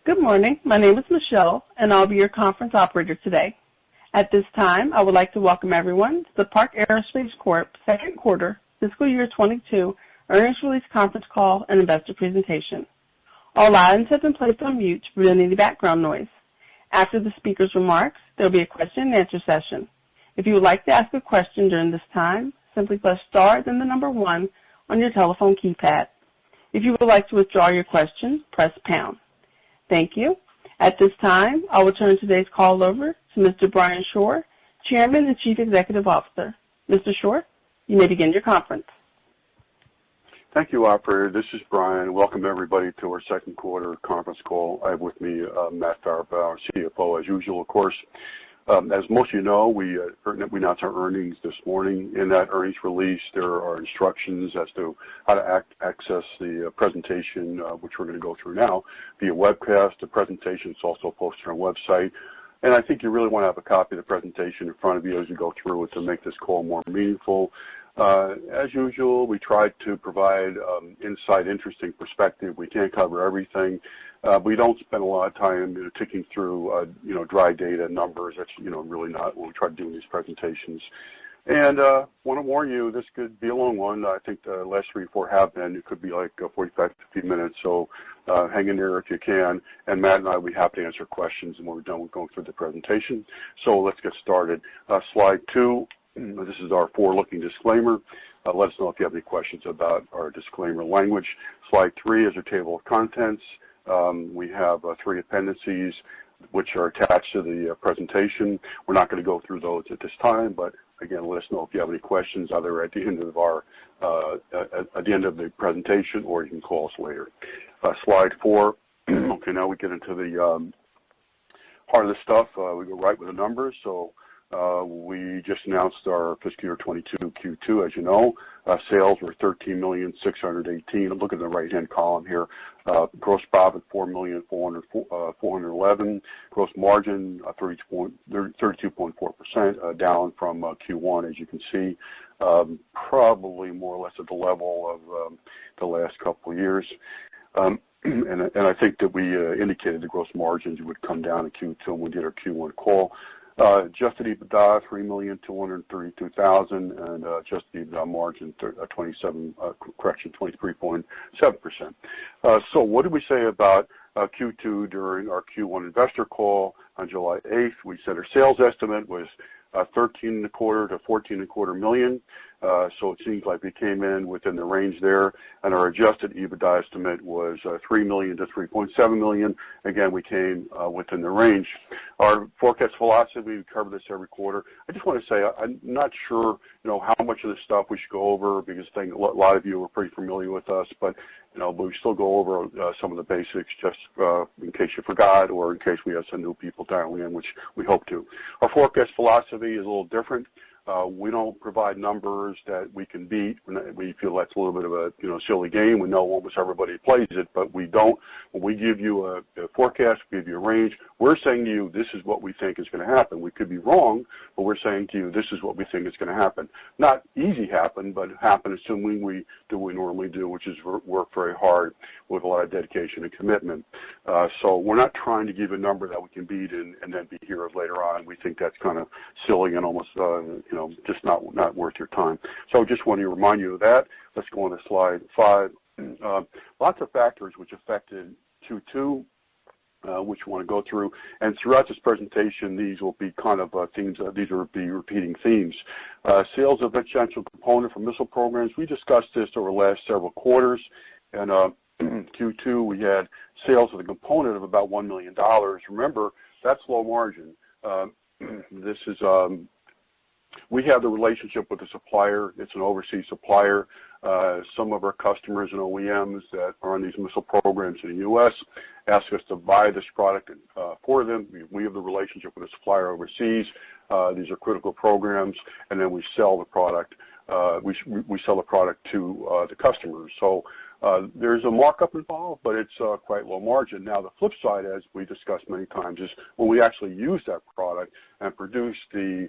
Good morning. My name is Michelle, and I'll be your conference operator today. At this time, I would like to welcome everyone to the Park Aerospace Corp. Second Quarter Fiscal Year 22 Earnings Release Conference Call and Investor Presentation. All lines have been placed on mute to prevent any background noise. After the speaker's remarks, there will be a question-and-answer session. If you would like to ask a question during this time, simply press star then the number 1 on your telephone keypad. If you would like to withdraw your question, press pound. Thank you. At this time, I will turn today's call over to Mr. Brian Shore, Chairman and Chief Executive Officer. Mr. Shore, you may begin your conference. Thank you, operator. This is Brian. Welcome, everybody, to our second quarter conference call. I have with me Matt Farabaugh, our CFO, as usual, of course. As most of you know, we announced our earnings this morning. In that earnings release, there are instructions as to how to access the presentation, which we're going to go through now, via webcast. The presentation is also posted on our website. And I think you really want to have a copy of the presentation in front of you as you go through it to make this call more meaningful. As usual, we tried to provide insight, interesting perspective. We can't cover everything. We don't spend a lot of time ticking through, dry data numbers. That's, really not what we try to do in these presentations. And want to warn you, this could be a long one. I think the last 3 or 4 have been. It could be like 45 to 50 minutes. So hang in there if you can. And Matt and I, we have to answer questions when we're done with going through the presentation. So let's get started. Slide 2. This is our forward-looking disclaimer. Let us know if you have any questions about our disclaimer language. Slide 3 is our table of contents. We have 3 appendices which are attached to the presentation. We're not going to go through those at this time, but again, let us know if you have any questions either at the end of at the end of the presentation, or you can call us later. Slide 4. Okay, now we get into the part of the stuff. We go right with the numbers. So we just announced our fiscal year 22 Q2, as you know. Sales were $13,618,000. Look at the right-hand column here. Gross profit $4,411,000. Gross margin 32.4%, down from Q1, as you can see. Probably more or less at the level of the last couple of years. And I think that we indicated the gross margins would come down in Q2 when we did our Q1 call. Adjusted Ebitda, $3,232,000, and adjusted Ebitda margin 23.7%. So what did we say about Q2 during our Q1 investor call on July 8th? We said our sales estimate was $13.25 to $14.25 million. So it seems like we came in within the range there, and our adjusted Ebitda estimate was $3 million to $3.7 million. Again, we came within the range. Our forecast philosophy, we cover this every quarter. I just want to say I'm not sure, how much of this stuff we should go over, because a lot of you are pretty familiar with us, but but we still go over some of the basics just in case you forgot, or in case we have some new people dialing in, which we hope to. Our forecast philosophy is a little different. We don't provide numbers that we can beat. We feel that's a little bit of a silly game. We know almost everybody plays it, but we don't. When we give you a forecast, we give you a range, we're saying to you, this is what we think is going to happen. We could be wrong, but we're saying to you, this is what we think is going to happen. Not easy happen, but happen assuming we do what we normally do, which is work very hard with a lot of dedication and commitment. So we're not trying to give a number that we can beat and then be heroes later on. We think that's kind of silly and almost just not worth your time. So just want to remind you of that. Let's go on to slide 5. Lots of factors which affected Q2, which we want to go through. And throughout this presentation, these will be kind of themes. These will be repeating themes. Sales of essential component for missile programs. We discussed this over the last several quarters. And Q2, we had sales of the component of about $1 million. Remember, that's low margin. This is we have the relationship with the supplier. It's an overseas supplier. Some of our customers and OEMs that are on these missile programs in the U.S. ask us to buy this product for them. We have the relationship with the supplier overseas. These are critical programs, and then we sell the product. We sell the product to the customers. So there's a markup involved, but it's quite low margin. Now, the flip side, as we discussed many times, is when we actually use that product and produce the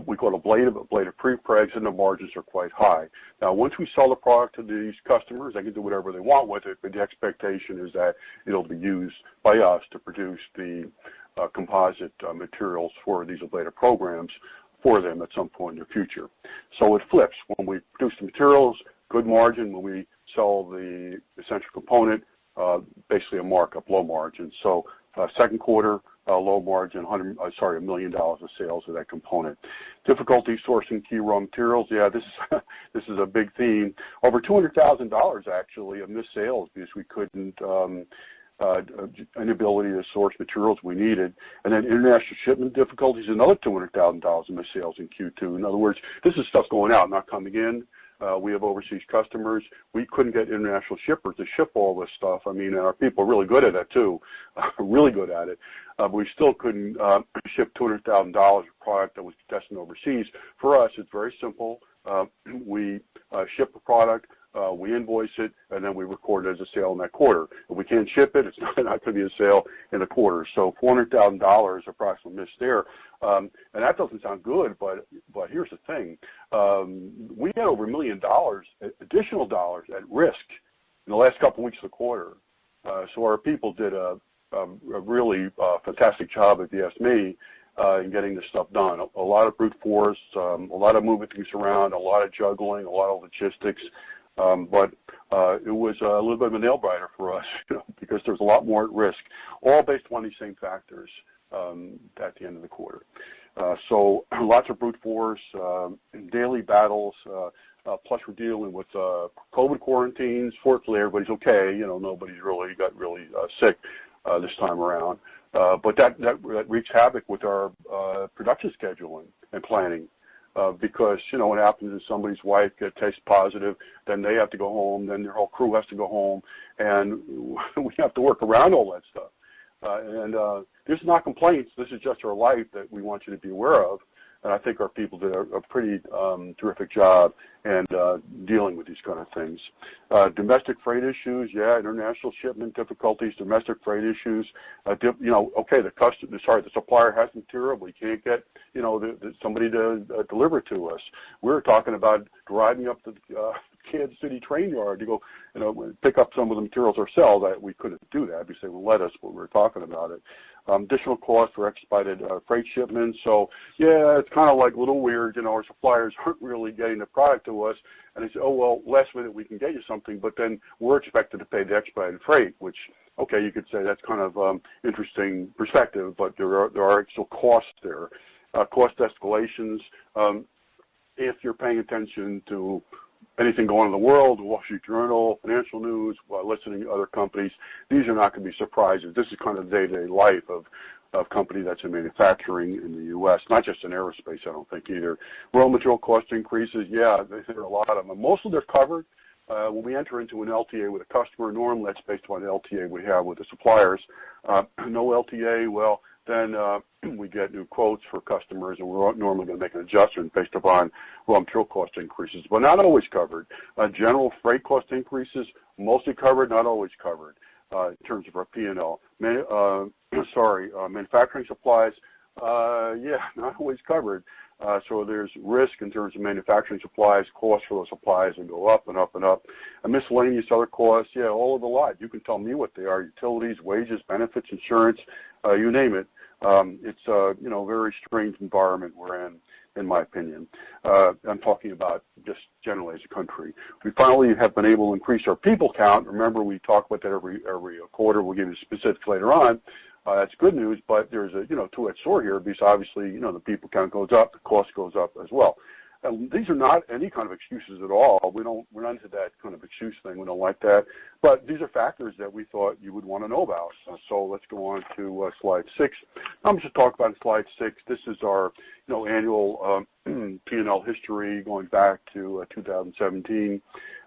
we call it ablative prepregs, and the margins are quite high. Now, once we sell the product to these customers, they can do whatever they want with it, but the expectation is that it'll be used by us to produce the composite materials for these ablative programs for them at some point in the future. So it flips. When we produce the materials, good margin. When we sell the essential component, basically a markup, low margin. So second quarter, low margin, $1 million of sales of that component. Difficulty sourcing key raw materials. Yeah, this is a big theme. Over $200,000 actually of missed sales because we couldn't inability to source materials we needed. And then international shipment difficulties, another $200,000 in missed sales in Q2. In other words, this is stuff going out, not coming in. We have overseas customers. We couldn't get international shippers to ship all this stuff. I mean, our people are really good at that too, really good at it. But we still couldn't ship $200,000 of product that was destined overseas. For us, it's very simple. We ship the product, we invoice it, and then we record it as a sale in that quarter. If we can't ship it, it's not going to be a sale in the quarter. So $400,000 approximately missed there. And that doesn't sound good, but here's the thing. We had over $1 million, additional dollars at risk in the last couple of weeks of the quarter. So our people did a really fantastic job, if you ask me, in getting this stuff done. A lot of brute force, a lot of moving things around, a lot of juggling, a lot of logistics. But it was a little bit of a nail biter for us, because there's a lot more at risk, all based on these same factors at the end of the quarter. So lots of brute force, daily battles, plus we're dealing with COVID quarantines. Fortunately, everybody's okay. Nobody's really got sick this time around. But that wreaks havoc with our production scheduling and planning. Because, what happens is somebody's wife tests positive, then they have to go home, then their whole crew has to go home, and we have to work around all that stuff. And this is not complaints. This is just our life that we want you to be aware of. And I think our people did a pretty terrific job in dealing with these kind of things. Domestic freight issues, yeah, international shipment difficulties, domestic freight issues. Okay, the supplier has material, but we can't get, somebody to deliver to us. We're talking about driving up to Kansas City train yard to go, pick up some of the materials ourselves. We couldn't do that because they wouldn't let us, but we were talking about it. Additional cost for expedited freight shipments. So, yeah, it's kind of like a little weird. Our suppliers aren't really getting the product to us, and they say, oh, well, last minute we can get you something, but then we're expected to pay the expedited freight, which, okay, you could say that's kind of interesting perspective, but there are still costs there. Cost escalations. If you're paying attention to anything going on in the world, the Wall Street Journal, financial news, listening to other companies, these are not going to be surprises. This is kind of the day-to-day life of a company that's in manufacturing in the U.S., not just in aerospace, I don't think either. Raw material cost increases, yeah, there are a lot of them. Most of them are covered. When we enter into an LTA with a customer, normally that's based on an LTA we have with the suppliers. No LTA, well, then we get new quotes for customers, and we're normally going to make an adjustment based upon raw material cost increases, but not always covered. General freight cost increases, mostly covered, not always covered in terms of our P&L. Manufacturing supplies, yeah, not always covered. So there's risk in terms of manufacturing supplies, costs for those supplies that go up and up and up. And miscellaneous other costs, yeah, all of the lot. You can tell me what they are: utilities, wages, benefits, insurance, you name it. It's a very strange environment we're in my opinion. I'm talking about just generally as a country. We finally have been able to increase our people count. Remember, we talk about that every quarter. We'll give you specifics later on. That's good news, but there's a two-edged sword here, because obviously the people count goes up, the cost goes up as well. These are not any kind of excuses at all. We're not into that kind of excuse thing. We don't like that. But these are factors that we thought you would want to know about. So let's go on to slide 6. I'm just talk about slide 6. This is our annual P&L history going back to 2017.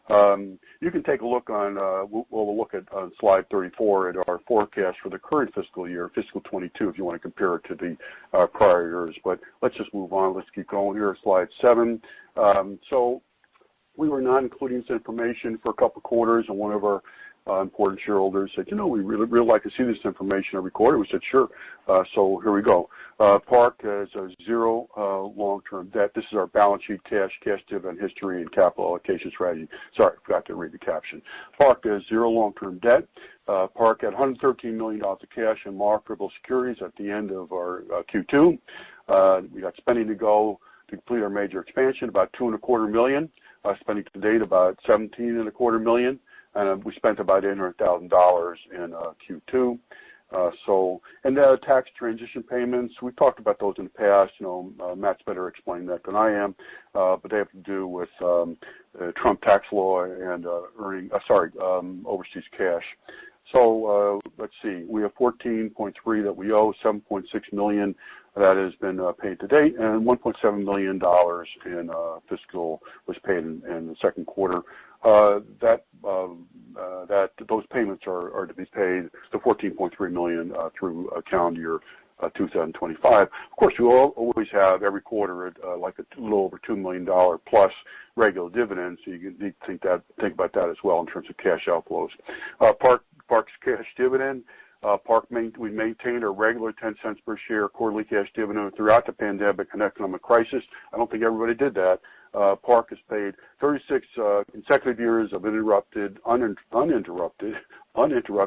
You can take a look on, we'll look at slide 34 at our forecast for the current fiscal year, fiscal 22, if you want to compare it to the prior years. But let's just move on. Let's keep going here. Slide 7. So we were not including this information for a couple of quarters, and one of our important shareholders said, we really like to see this information every quarter. We said, sure. So here we go. Park has a zero long-term debt. This is our balance sheet, cash dividend history, and capital allocation strategy. Sorry, I forgot to read the caption. Park has zero long-term debt. Park had $113 million of cash and marketable securities at the end of our Q2. We got spending to go to complete our major expansion, about $2.25 million. Spending to date about $17.25 million, and we spent about $800,000 in Q2. And tax transition payments, we've talked about those in the past. Matt's better explaining that than I am, but they have to do with Trump tax law and overseas cash. So let's see, we have 14.3 that we owe, 7.6 million that has been paid to date, and $1.7 million in fiscal was paid in the second quarter. Those payments are to be paid, the 14.3 million through calendar year 2025. Of course, we will always have every quarter like a little over $2 million plus regular dividends. So you need to think about that as well in terms of cash outflows. Park's cash dividend. We maintained a regular 10 cents per share quarterly cash dividend throughout the pandemic and economic crisis. I don't think everybody did that. Park has paid 36 consecutive years of uninterrupted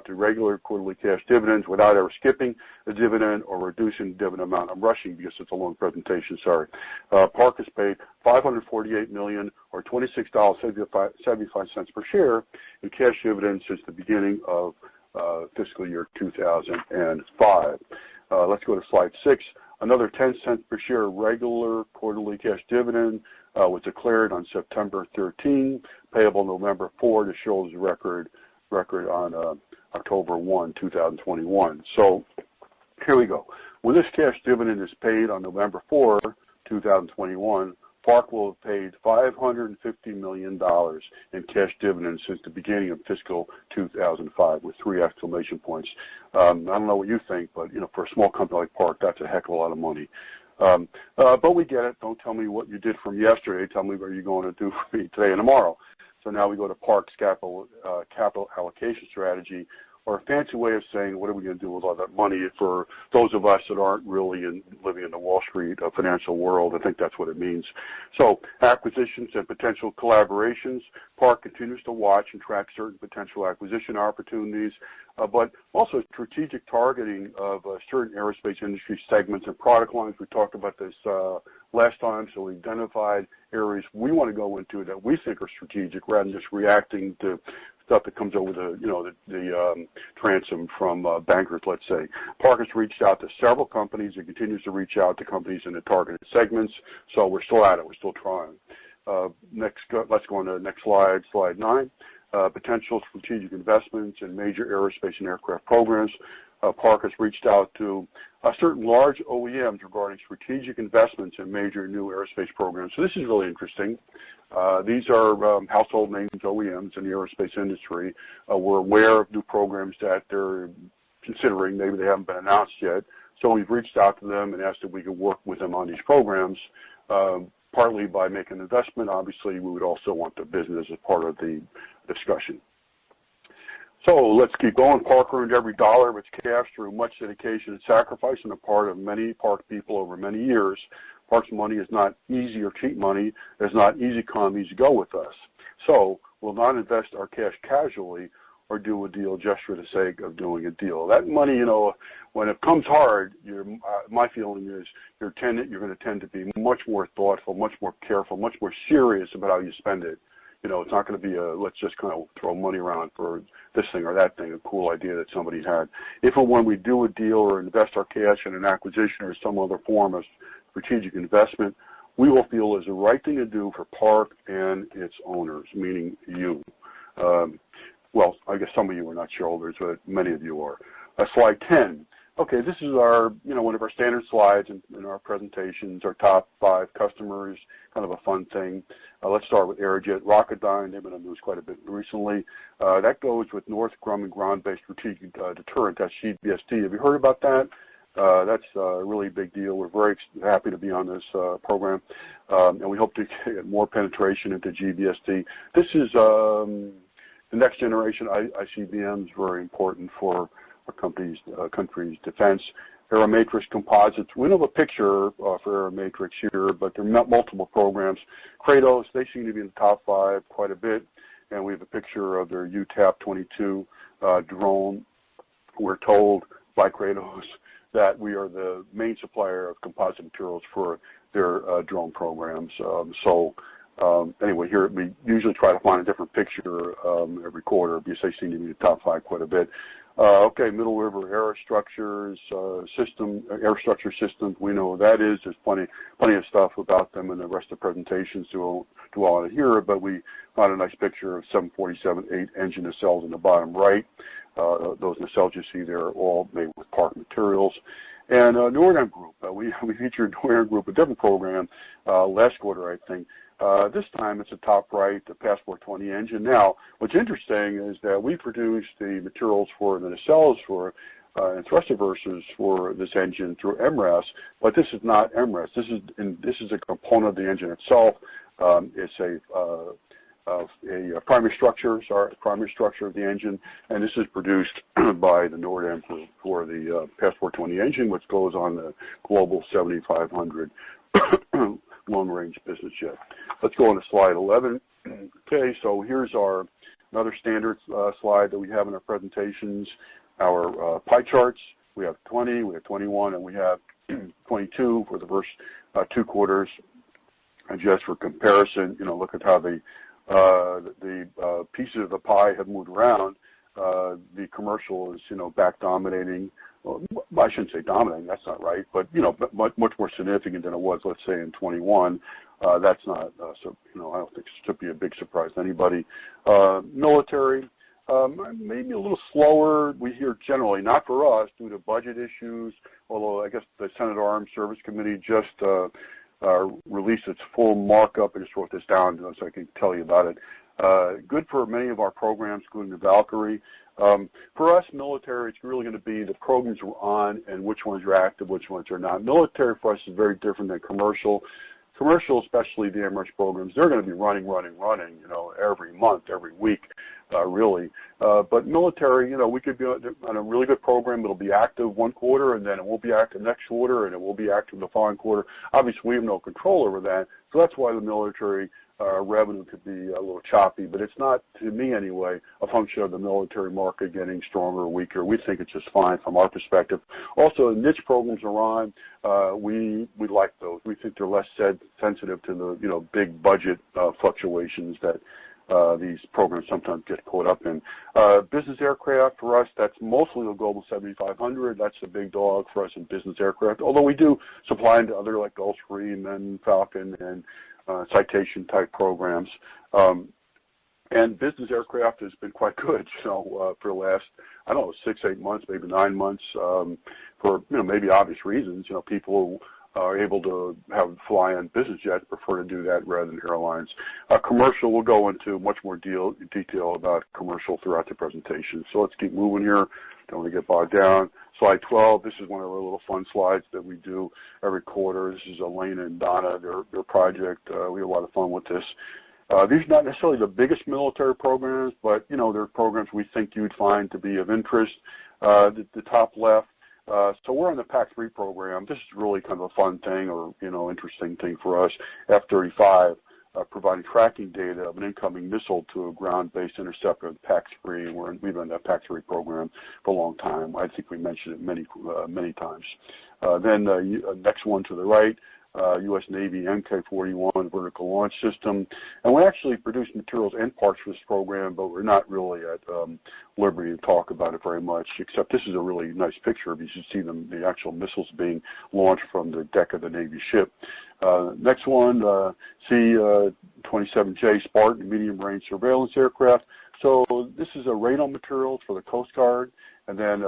regular quarterly cash dividends without ever skipping a dividend or reducing the dividend amount. I'm rushing because it's a long presentation, sorry. Park has paid $548 million or $26.75 per share in cash dividends since the beginning of fiscal year 2005. Let's go to slide 6. Another 10 cents per share regular quarterly cash dividend was declared on September 13, payable November 4 to shareholders record on October 1, 2021. So here we go. When this cash dividend is paid on November 4, 2021, Park will have paid $550 million in cash dividends since the beginning of fiscal 2005 with 3 exclamation points. I don't know what you think, but for a small company like Park, that's a heck of a lot of money. But we get it. Don't tell me what you did from yesterday. Tell me what you're going to do for me today and tomorrow. So now we go to Park's capital allocation strategy, or a fancy way of saying what are we going to do with all that money for those of us that aren't really living in the Wall Street financial world. I think that's what it means. So acquisitions and potential collaborations. Park continues to watch and track certain potential acquisition opportunities, but also strategic targeting of certain aerospace industry segments and product lines. We talked about this last time, so we identified areas we want to go into that we think are strategic rather than just reacting to stuff that comes over the transom from bankers, let's say. Park has reached out to several companies and continues to reach out to companies in the targeted segments, so we're still at it. We're still trying. Let's go on to the next slide, slide 9. Potential strategic investments in major aerospace and aircraft programs. Park has reached out to certain large OEMs regarding strategic investments in major new aerospace programs. So this is really interesting. These are household names OEMs in the aerospace industry. We're aware of new programs that they're considering. Maybe they haven't been announced yet. So we've reached out to them and asked if we could work with them on these programs, partly by making an investment. Obviously, we would also want the business as part of the discussion. So let's keep going. Park earned every dollar of its cash through much dedication and sacrifice on the part of many Park people over many years. Park's money is not easy or cheap money. It's not easy come, easy go with us. So we'll not invest our cash casually or do a deal just for the sake of doing a deal. That money, when it comes hard, my feeling is you're going to tend to be much more thoughtful, much more careful, much more serious about how you spend it. It's not going to be let's just kind of throw money around for this thing or that thing, a cool idea that somebody had. If and when we do a deal or invest our cash in an acquisition or some other form of strategic investment, we will feel is the right thing to do for Park and its owners, meaning you. Well, I guess some of you are not shareholders, but many of you are. Slide 10. Okay, this is our, one of our standard slides in our presentations, our top 5 customers, kind of a fun thing. Let's start with Aerojet Rocketdyne. They've been on the news quite a bit recently. That goes with Northrop Grumman Ground-Based Strategic Deterrent. That's GBSD. Have you heard about that? That's a really big deal. We're very happy to be on this program, and we hope to get more penetration into GBSD. This is The next generation ICBM is very important for our country's defense. Aeromatrix composites. We don't have a picture for Aeromatrix here, but there are multiple programs. Kratos, they seem to be in the top 5 quite a bit, and we have a picture of their UTAP-22 drone. We're told by Kratos that we are the main supplier of composite materials for their drone programs. Anyway, here we usually try to find a different picture every quarter because they seem to be in the top 5 quite a bit. Okay, Middle River Aerostructures Aerostructure Systems. We know what that is. There's plenty of stuff about them in the rest of the presentations to all in here, but we found a nice picture of 747-8 engine nacelles in the bottom right. Those nacelles you see there are all made with Park materials. And Nordam Group, we featured Nordam Group, a different program, last quarter, I think. This time it's the top right, the Passport 20 engine. Now, what's interesting is that we produced the materials for the nacelles for and thrust reversers for this engine through MRAS, but this is not MRAS. This is a component of the engine itself. It's a primary structure of the engine, and this is produced by the Nordam Group for the Passport 20 engine, which goes on the Global 7500 long-range business jet. Let's go on to slide 11. Okay, so here's another standard slide that we have in our presentations. Our pie charts. We have 20, we have 21, and we have 22 for the first 2 quarters. And just for comparison, look at how the pieces of the pie have moved around. The commercial is, back dominating. Well, I shouldn't say dominating, that's not right, but, much more significant than it was, let's say, in 21. That's not, I don't think it should be a big surprise to anybody. Military, maybe a little slower. We hear generally, not for us, due to budget issues, although I guess the Senate Armed Service Committee just released its full markup. I just wrote this down so I can tell you about it. Good for many of our programs, including the Valkyrie. For us, military, it's really going to be the programs we're on and which ones are active, which ones are not. Military for us is very different than commercial. Commercial, especially the MRS programs, they're going to be running, every month, every week, really. But military, we could be on a really good program. It'll be active one quarter, and then it won't be active next quarter, and it will be active the following quarter. Obviously, we have no control over that, so that's why the military revenue could be a little choppy, but it's not, to me anyway, a function of the military market getting stronger or weaker. We think it's just fine from our perspective. Also, the niche programs are on. We like those. We think they're less sensitive to the big budget fluctuations that these programs sometimes get caught up in. Business aircraft, for us, that's mostly the Global 7500. That's the big dog for us in business aircraft, although we do supply into other like Gulfstream and Falcon and Citation type programs. And business aircraft has been quite good, for the last, 6-8 months, maybe 9 months, for, maybe obvious reasons. People are able to fly on business jets, prefer to do that rather than airlines. Commercial, we'll go into much more detail about commercial throughout the presentation. So let's keep moving here. Don't want to get bogged down. Slide 12, this is one of our little fun slides that we do every quarter. This is Elena and Donna, their project. We have a lot of fun with this. These are not necessarily the biggest military programs, but, they're programs we think you'd find to be of interest. The top left, so we're on the PAC-3 program. This is really kind of a fun thing or, interesting thing for us. F-35, providing tracking data of an incoming missile to a ground-based interceptor, PAC-3, and we've been in that PAC-3 program for a long time. I think we mentioned it many times. Then next one to the right, U.S. Navy MK-41 vertical launch system. And we actually produce materials and parts for this program, but we're not really at liberty to talk about it very much, except this is a really nice picture. You should see the actual missiles being launched from the deck of the Navy ship. Next one, C-27J Spartan medium-range surveillance aircraft. So this is a radar materials for the Coast Guard. And then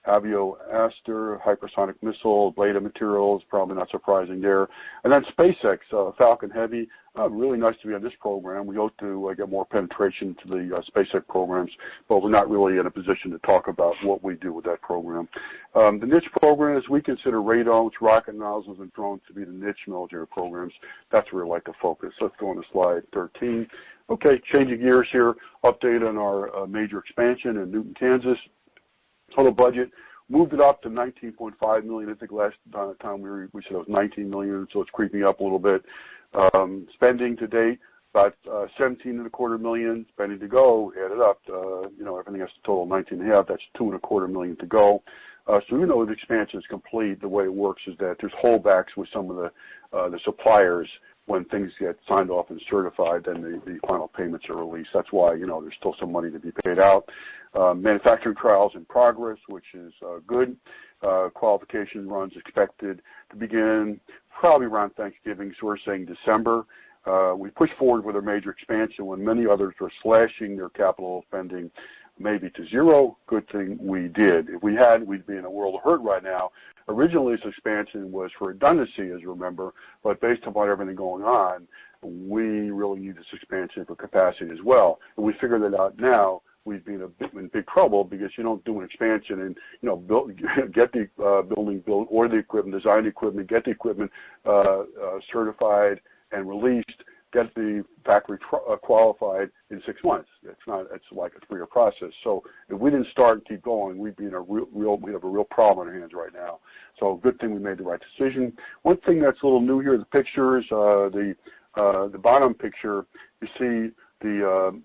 Avio Aster, hypersonic missile, Ebitda materials, probably not surprising there. And then SpaceX, Falcon Heavy. really nice to be on this program. We hope to get more penetration to the SpaceX programs, but we're not really in a position to talk about what we do with that program. The niche programs, we consider radomes, rocket nozzles, and drones to be the niche military programs. That's where we like to focus. Let's go on to slide 13. Okay, changing gears here, update on our major expansion in Newton, Kansas. Total budget, moved it up to $19.5 million. I think last time we said it was $19 million, so it's creeping up a little bit. Spending to date, about $17.25 million. Spending to go, add it up. Everything has to total $19.5. That's $2.25 million to go. So even though the expansion is complete, the way it works is that there's holdbacks with some of the suppliers. When things get signed off and certified, then the final payments are released. That's why, there's still some money to be paid out. Manufacturing trials in progress, which is good. Qualification runs expected to begin probably around Thanksgiving, so we're saying December. We pushed forward with our major expansion when many others were slashing their capital spending maybe to zero. Good thing we did. If we hadn't, we'd be in a world of hurt right now. Originally, this expansion was for redundancy, as you remember, but based upon everything going on, we really need this expansion for capacity as well. And we figured that out now. We'd be in big trouble because you don't do an expansion and get the building built or the equipment, design the equipment, get the equipment certified and released, get the factory qualified in 6 months. It's like a 3-year process. So if we didn't start and keep going, we'd be in we have a real problem on our hands right now. So good thing we made the right decision. One thing that's a little new here, the pictures, the bottom picture, you see the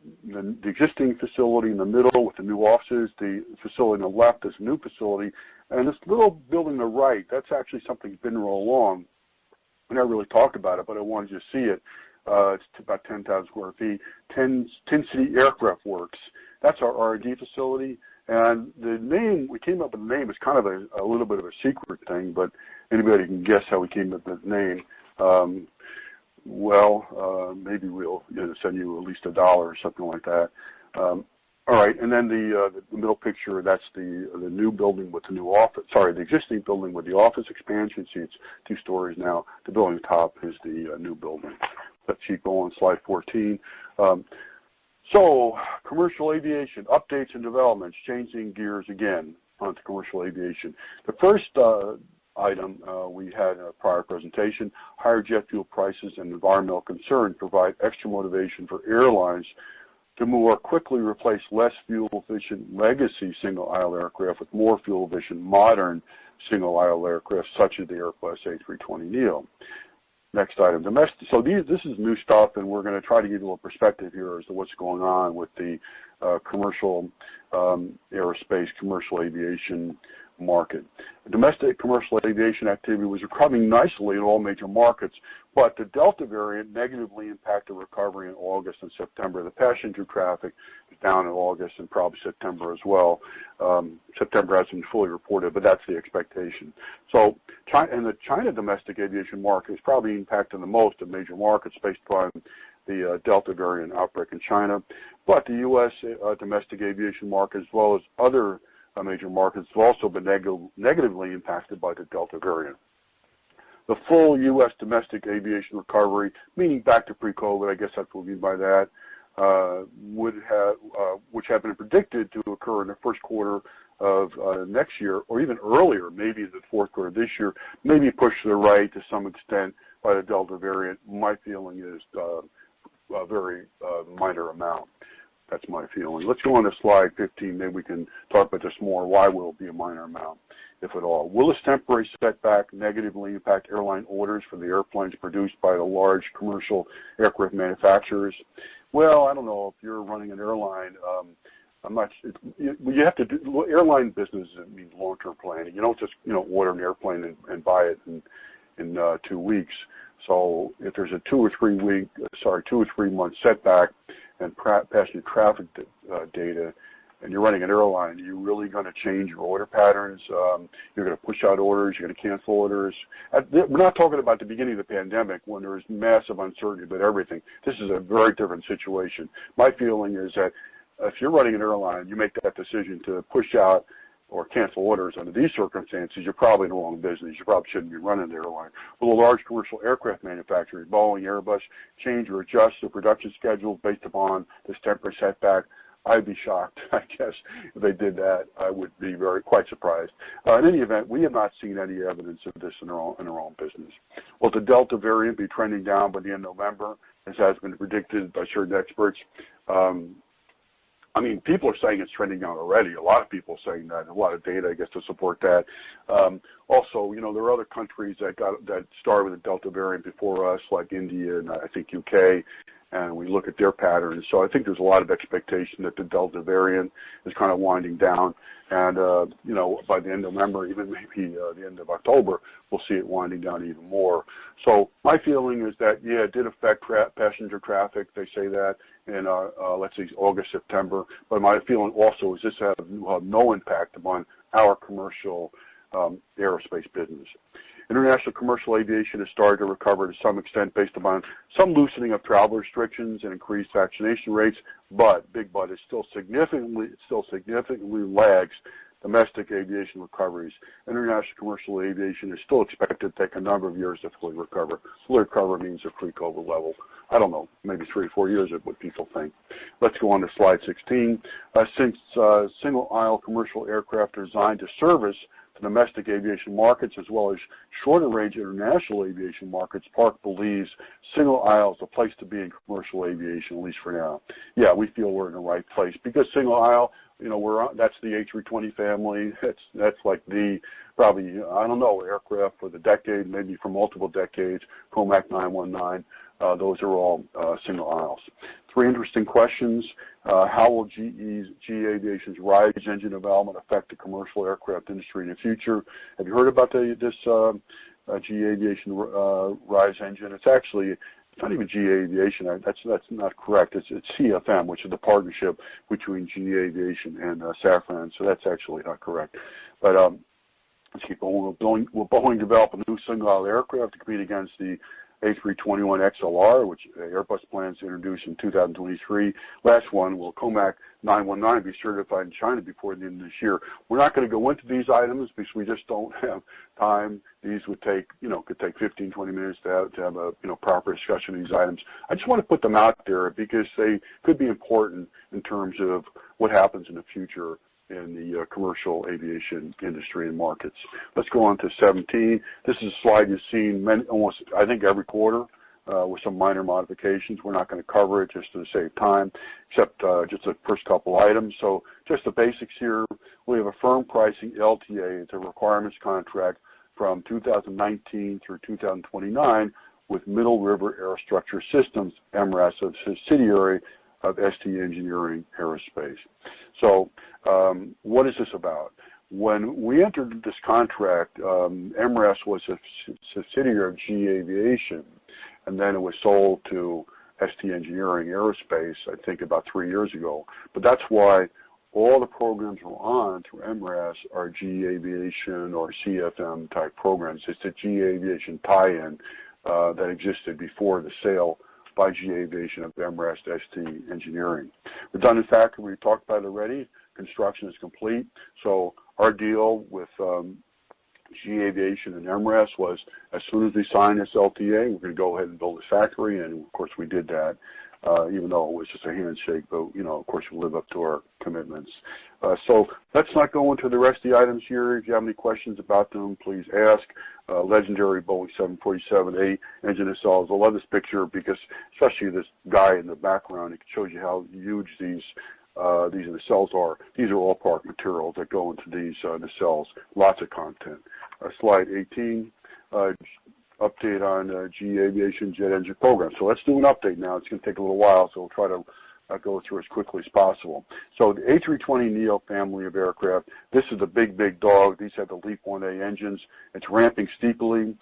existing facility in the middle with the new offices. The facility on the left is a new facility. And this little building on the right, that's actually something that's been there all along. We never really talked about it, but I wanted you to see it. It's about 10,000 square feet. Tin City Aircraft Works. That's our R&D facility. And the name, we came up with the name. It's kind of a little bit of a secret thing, but anybody can guess how we came up with the name. Maybe we'll send you at least $1 or something like that. All right, and then the middle picture, that's the new building with the new office. Sorry, the existing building with the office expansion. See, it's 2 stories now. The building top is the new building. Let's keep going, slide 14. So, commercial aviation, updates and developments, changing gears again onto commercial aviation. The first item we had in a prior presentation, higher jet fuel prices and environmental concerns provide extra motivation for airlines to more quickly replace less fuel-efficient legacy single-aisle aircraft with more fuel-efficient modern single-aisle aircraft, such as the Airbus A320neo. Next item, domestic. So this is new stuff, and we're going to try to give you a little perspective here as to what's going on with the commercial aerospace, commercial aviation market. Domestic commercial aviation activity was recovering nicely in all major markets, but the Delta variant negatively impacted recovery in August and September. The passenger traffic is down in August and probably September as well. September hasn't been fully reported, but that's the expectation. So the China domestic aviation market is probably impacted the most of major markets based upon the Delta variant outbreak in China. But the U.S. Domestic aviation market, as well as other major markets, have also been negatively impacted by the Delta variant. The full U.S. domestic aviation recovery, meaning back to pre-COVID, I guess that's what we mean by that, which had been predicted to occur in the first quarter of next year, or even earlier, maybe the fourth quarter of this year, maybe pushed to the right to some extent by the Delta variant. My feeling is a very minor amount. That's my feeling. Let's go on to slide 15. Maybe we can talk about this more. Why will it be a minor amount, if at all? Will this temporary setback negatively impact airline orders for the airplanes produced by the large commercial aircraft manufacturers? Well, I don't know. If you're running an airline, you have to do airline business. Means long-term planning. You don't just order an airplane and buy it in 2 weeks. So if there's a 2 or 3 month setback and passenger traffic data, and you're running an airline, you're really going to change your order patterns. You're going to push out orders. You're going to cancel orders. We're not talking about the beginning of the pandemic when there was massive uncertainty about everything. This is a very different situation. My feeling is that if you're running an airline, you make that decision to push out or cancel orders under these circumstances, you're probably in the wrong business. You probably shouldn't be running the airline. Will a large commercial aircraft manufacturer, Boeing, Airbus, change or adjust their production schedule based upon this temporary setback? I'd be shocked, I guess, if they did that. I would be quite surprised. In any event, we have not seen any evidence of this in our own business. Will the Delta variant be trending down by the end of November, as has been predicted by certain experts? I mean, people are saying it's trending down already. A lot of people are saying that. A lot of data, I guess, to support that. Also, you know, there are other countries that started with the Delta variant before us, like India and I think UK, and we look at their patterns. So I think there's a lot of expectation that the Delta variant is kind of winding down. And, you know, by the end of November, even maybe the end of October, we'll see it winding down even more. So my feeling is that, yeah, it did affect passenger traffic. They say that in, let's say, August, September. But my feeling also is this will have no impact upon our commercial aerospace business. International commercial aviation has started to recover to some extent based upon some loosening of travel restrictions and increased vaccination rates, but, big but, it still significantly lags domestic aviation recoveries. International commercial aviation is still expected to take a number of years to fully recover. Fully recover means a pre-COVID level. I don't know, maybe 3 or 4 years is what people think. Let's go on to slide 16. Since single-aisle commercial aircraft are designed to service the domestic aviation markets as well as shorter-range international aviation markets, Park believes single aisle is the place to be in commercial aviation, at least for now. Yeah, we feel we're in the right place because single aisle, you know, that's the A320 family. That's like the probably, I don't know, aircraft for the decade, maybe for multiple decades. Comac 919. Those are all single aisles. 3 interesting questions. How will GE Aviation's RISE engine development affect the commercial aircraft industry in the future? Have you heard about this GE Aviation RISE engine? It's not even GE Aviation. That's not correct. It's CFM, which is the partnership between GE Aviation and Safran. So that's actually not correct. But let's keep going. Will Boeing develop a new single-aisle aircraft to compete against the A321XLR, which Airbus plans to introduce in 2023. Last one, will Comac 919 be certified in China before the end of this year? We're not going to go into these items because we just don't have time. These would take, could take 15, 20 minutes to have a, proper discussion of these items. I just want to put them out there because they could be important in terms of what happens in the future in the commercial aviation industry and markets. Let's go on to 17. This is a slide you've seen almost, I think, every quarter with some minor modifications. We're not going to cover it just to save time, except just the first couple items. So just the basics here. We have a firm pricing LTA. It's a requirements contract from 2019 through 2029 with Middle River Aerostructure Systems, MRAS, a subsidiary of ST Engineering Aerospace. So what is this about? When we entered this contract, MRAS was a subsidiary of GE Aviation, and then it was sold to ST Engineering Aerospace, I think about 3 years ago. But that's why all the programs we're on through MRAS are GE Aviation or CFM type programs. It's a GE Aviation tie-in that existed before the sale by GE Aviation of MRAS to ST Engineering. Redundant factory, we talked about it already. Construction is complete. So our deal with GE Aviation and MRAS was as soon as we signed this LTA, we're going to go ahead and build this factory, and of course we did that, even though it was just a handshake, but of course we live up to our commitments. So let's not go into the rest of the items here. If you have any questions about them, please ask. Legendary Boeing 747-8 engine nacelles. I love this picture because, especially this guy in the background, it shows you how huge these nacelles are. These are all Park materials that go into these nacelles. Lots of content. Slide 18. Update on GE Aviation jet engine program. So let's do an update now. It's going to take a little while, so we'll try to go through as quickly as possible. So the A320neo family of aircraft, this is the big dog. These have the LEAP 1A engines. It's ramping steeply.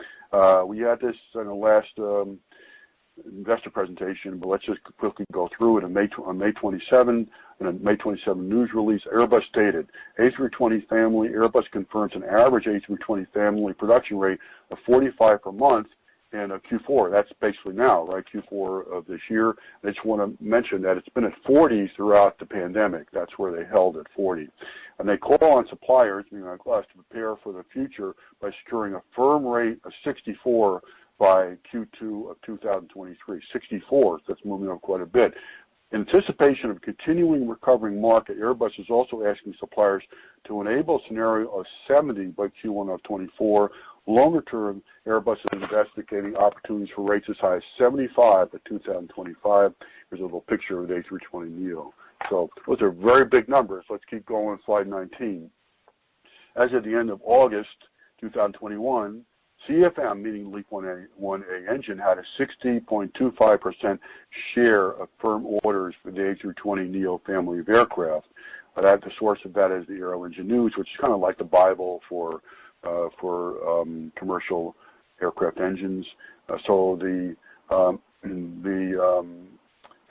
We had this in the last investor presentation, but let's just quickly go through it. On May 27, in a May 27 news release, Airbus stated, A320 family, Airbus confirms an average A320 family production rate of 45 per month in Q4. That's basically now, right, Q4 of this year. I just want to mention that it's been at 40 throughout the pandemic. That's where they held at 40. And they call on suppliers, meaning like us, to prepare for the future by securing a firm rate of 64 by Q2 of 2023. 64, so that's moving up quite a bit. In anticipation of a continuing recovering market, Airbus is also asking suppliers to enable a scenario of 70 by Q1 of 24. Longer term, Airbus is investigating opportunities for rates as high as 75 by 2025. Here's a little picture of the A320neo. So those are very big numbers. Let's keep going on slide 19. As of the end of August 2021, CFM, meaning LEAP 1A engine, had a 60.25% share of firm orders for the A320neo family of aircraft. The source of that is the Aero Engine News, which is kind of like the Bible for commercial aircraft engines. So the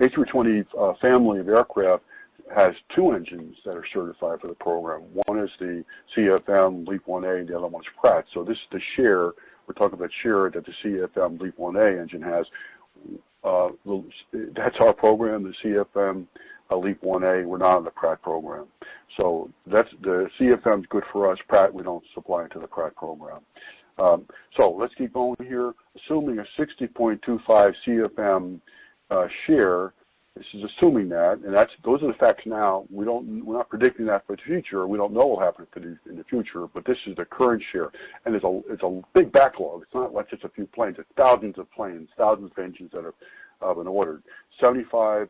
A320 family of aircraft has two engines that are certified for the program. One is the CFM LEAP 1A, and the other one's Pratt. So this is the share, we're talking about share that the CFM LEAP 1A engine has. That's our program, the CFM LEAP 1A. We're not on the Pratt program. So that's the CFM's good for us. Pratt, we don't supply into the Pratt program. So let's keep going here. Assuming a 60.25 CFM share, this is assuming that, and those are the facts now. We're not predicting that for the future. We don't know what will happen in the future, but this is the current share, and it's a big backlog. It's not like just a few planes. It's thousands of planes, thousands of engines that have been ordered. 75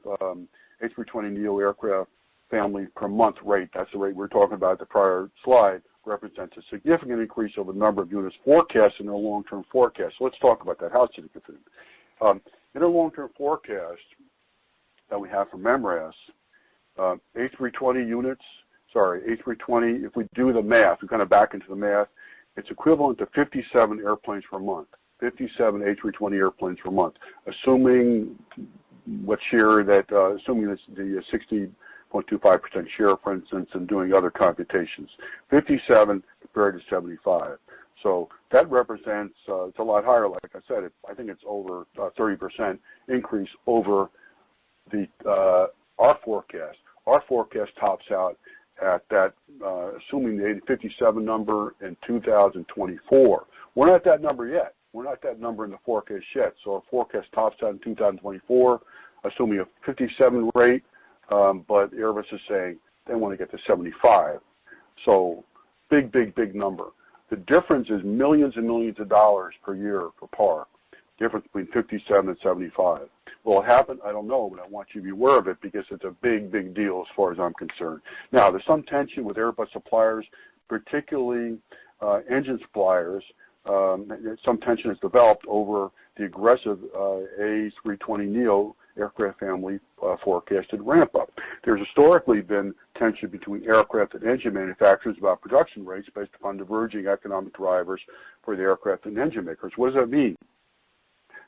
A320neo aircraft family per month rate. That's the rate we're talking about at the prior slide. Represents a significant increase over the number of units forecast in their long-term forecast. So let's talk about that. How significant? In our long-term forecast that we have from MRAS, A320 units, A320, if we do the math, we kind of back into the math, it's equivalent to 57 airplanes per month, 57 A320 airplanes per month, assuming what share that, assuming this, the 60.25% share, for instance, and doing other computations, 57 compared to 75. So that represents, it's a lot higher, like I said, I think it's over 30% increase over our forecast. Our forecast tops out at that, assuming the 57 number in 2024. We're not at that number yet. We're not at that number in the forecast yet. So our forecast tops out in 2024, assuming a 57 rate, but Airbus is saying they want to get to 75. So big number. The difference is millions and millions of dollars per year for par. Difference between 57 and 75. Will it happen? I don't know, but I want you to be aware of it because it's a big deal as far as I'm concerned. Now, there's some tension with Airbus suppliers, particularly engine suppliers. Some tension has developed over the aggressive A320neo aircraft family forecasted ramp-up. There's historically been tension between aircraft and engine manufacturers about production rates based upon diverging economic drivers for the aircraft and engine makers. What does that mean?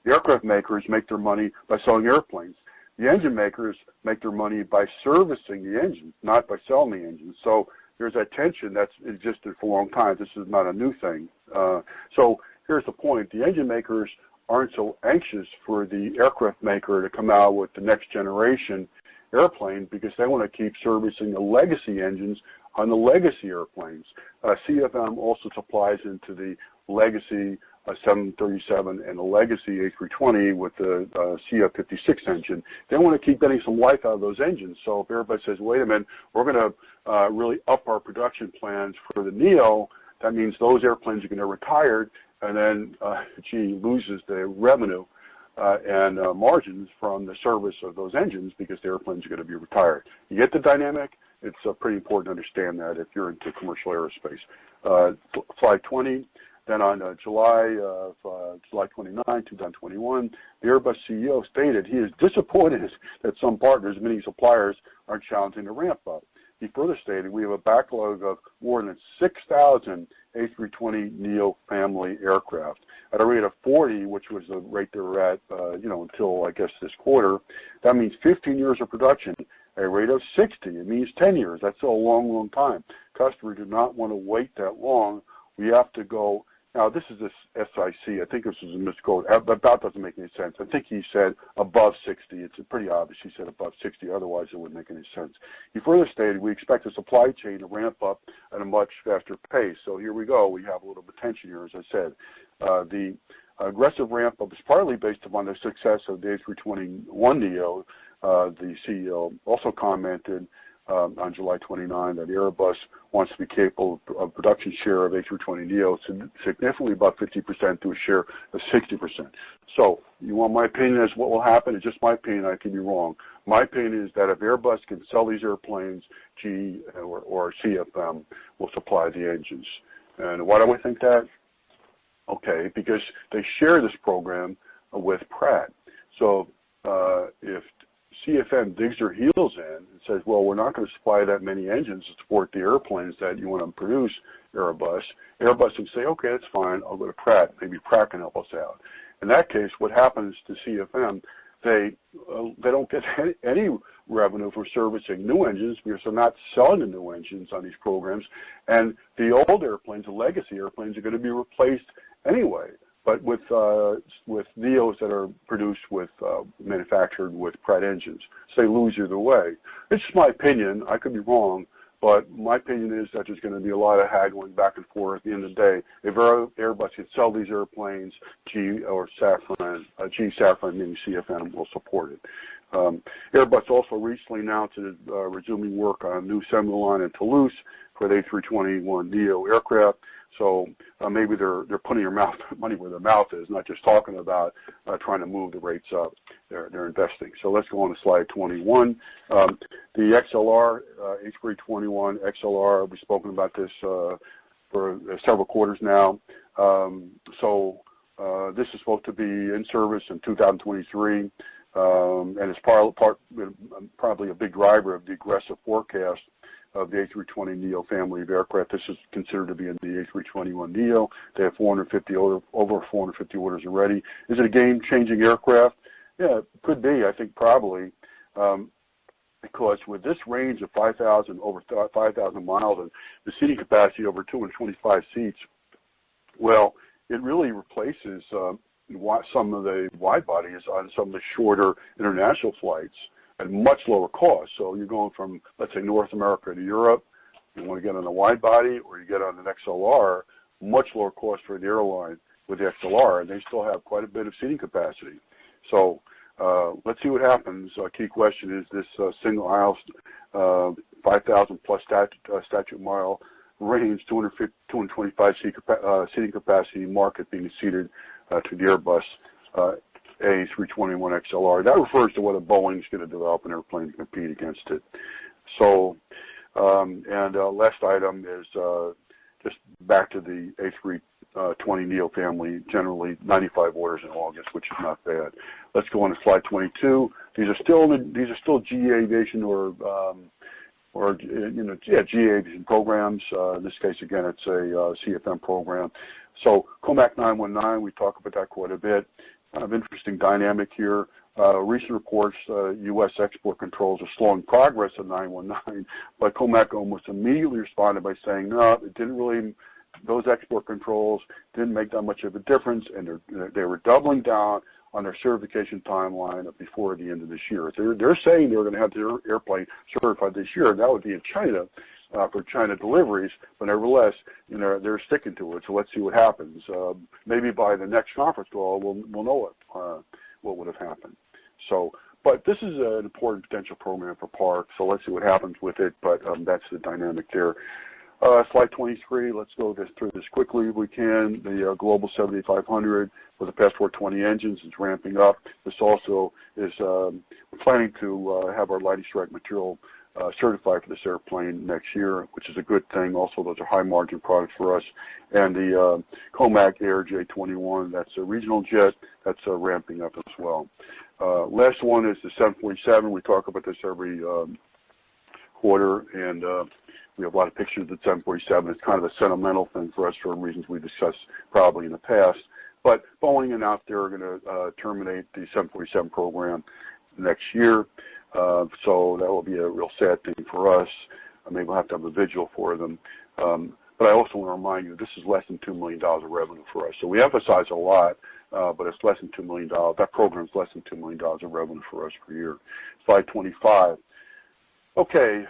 The aircraft makers make their money by selling airplanes. The engine makers make their money by servicing the engines, not by selling the engines. So there's that tension that's existed for a long time. This is not a new thing. So here's the point. The engine makers aren't so anxious for the aircraft maker to come out with the next generation airplane because they want to keep servicing the legacy engines on the legacy airplanes. CFM also supplies into the legacy 737 and the legacy A320 with the CF56 engine. They want to keep getting some life out of those engines. So if everybody says, wait a minute, we're going to really up our production plans for the Neo, that means those airplanes are going to retire, and then GE loses the revenue and margins from the service of those engines because the airplanes are going to be retired. You get the dynamic? It's pretty important to understand that if you're into commercial aerospace. Slide 20. Then on July 29, 2021, the Airbus CEO stated he is disappointed that some partners, many suppliers, are challenging the ramp up. He further stated, we have a backlog of more than 6,000 A320neo family aircraft at a rate of 40, which was the rate they were at, until I guess this quarter. That means 15 years of production. A rate of 60, it means 10 years. That's a long time. Customers do not want to wait that long. We have to go Now, this is this SIC. I think this is a misquote. About doesn't make any sense. I think he said above 60. It's pretty obvious he said above 60. Otherwise, it wouldn't make any sense. He further stated, we expect the supply chain to ramp up at a much faster pace. So here we go. We have a little bit of tension here, as I said. The aggressive ramp up is partly based upon the success of the A321neo. The CEO also commented on July 29 that Airbus wants to be capable of production share of A320neo significantly above 50% to a share of 60%. So you want my opinion as what will happen? It's just my opinion. I can be wrong. My opinion is that if Airbus can sell these airplanes, GE or CFM will supply the engines. And why do I think that? Okay, because they share this program with Pratt. So if CFM digs their heels in and says, well, we're not going to supply that many engines to support the airplanes that you want to produce, Airbus can say, okay, that's fine, I'll go to Pratt. Maybe Pratt can help us out. In that case, what happens to CFM, they don't get any revenue for servicing new engines because they're not selling the new engines on these programs. And the old airplanes, the legacy airplanes, are going to be replaced anyway. But with Neos that are produced with manufactured with Pratt engines, so they lose either way. It's just my opinion. I could be wrong, but my opinion is that there's going to be a lot of haggling back and forth. At the end of the day, if Airbus can sell these airplanes, GE or Safran, meaning CFM, will support it. Airbus also recently announced it is resuming work on a new assembly line in Toulouse for the A321neo aircraft. So maybe they're putting their money where their mouth is, not just talking about trying to move the rates up. They're investing. So let's go on to slide 21. The XLR, A321 XLR, we've spoken about this for several quarters now. This is supposed to be in service in 2023, and it's probably a big driver of the aggressive forecast of the A320neo family of aircraft. This is considered to be in the A321neo. They have over 450 orders already. Is it a game-changing aircraft? Yeah, it could be. I think probably, because with this range of over 5,000 miles and the seating capacity over 225 seats, well, it really replaces some of the wide bodies on some of the shorter international flights at much lower cost. So you're going from, let's say, North America to Europe. You want to get on a wide body or you get on an XLR, much lower cost for the airline with the XLR, and they still have quite a bit of seating capacity. So let's see what happens. Key question is this single aisle 5,000 plus statute mile range, 225 seating capacity market being ceded to the Airbus A321 XLR. That refers to whether Boeing's going to develop an airplane to compete against it. So, last item is just back to the A320neo family. Generally, 95 orders in August, which is not bad. Let's go on to slide 22. These are still GE Aviation GE Aviation programs. In this case, again, it's a CFM program. So COMAC 919, we talk about that quite a bit. Kind of interesting dynamic here. Recent reports, U.S. export controls are slowing progress of 919, but COMAC almost immediately responded by saying, no, it didn't really, those export controls didn't make that much of a difference, and they were doubling down on their certification timeline of before the end of this year. They're saying they're going to have their airplane certified this year, and that would be in China for China deliveries, but nevertheless, they're sticking to it. So let's see what happens. Maybe by the next conference call, we'll know what would have happened. So, but this is an important potential program for Park, so let's see what happens with it, but that's the dynamic there. Slide 23, let's go through this quickly if we can. The Global 7500 with the Passport 20 engines is ramping up. This also is planning to have our lighting strike material certified for this airplane next year, which is a good thing. Also, those are high margin products for us. And the COMAC Air J21, that's a regional jet, that's ramping up as well. Last one is the 747. We talk about this every quarter, and we have a lot of pictures of the 747. It's kind of a sentimental thing for us for reasons we discussed probably in the past. But Boeing and out there are going to terminate the 747 program next year. So that will be a real sad thing for us. Maybe we'll have to have a vigil for them. But I also want to remind you, this is less than $2 million of revenue for us. So we emphasize a lot, but it's less than $2 million. That program is less than $2 million of revenue for us per year. Slide 25. Okay,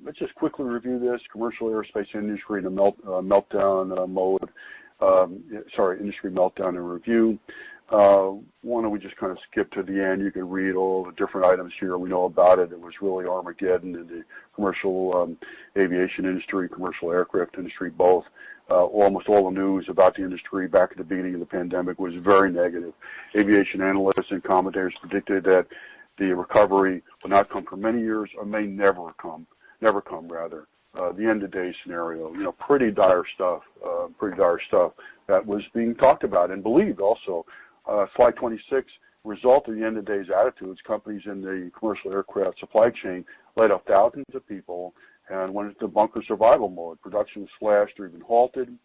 let's just quickly review this. Commercial aerospace industry in a meltdown mode. Industry meltdown and review. Why don't we just kind of skip to the end? You can read all the different items here. We know about it. It was really Armageddon in the commercial aviation industry, commercial aircraft industry, both. Almost all the news about the industry back at the beginning of the pandemic was very negative. Aviation analysts and commentators predicted that the recovery will not come for many years, or may never come rather. The end-of-day scenario, pretty dire stuff that was being talked about and believed also. Slide 26, result of the end-of-days attitudes, companies in the commercial aircraft supply chain laid off thousands of people and went into bunker survival mode. Production was slashed or even halted.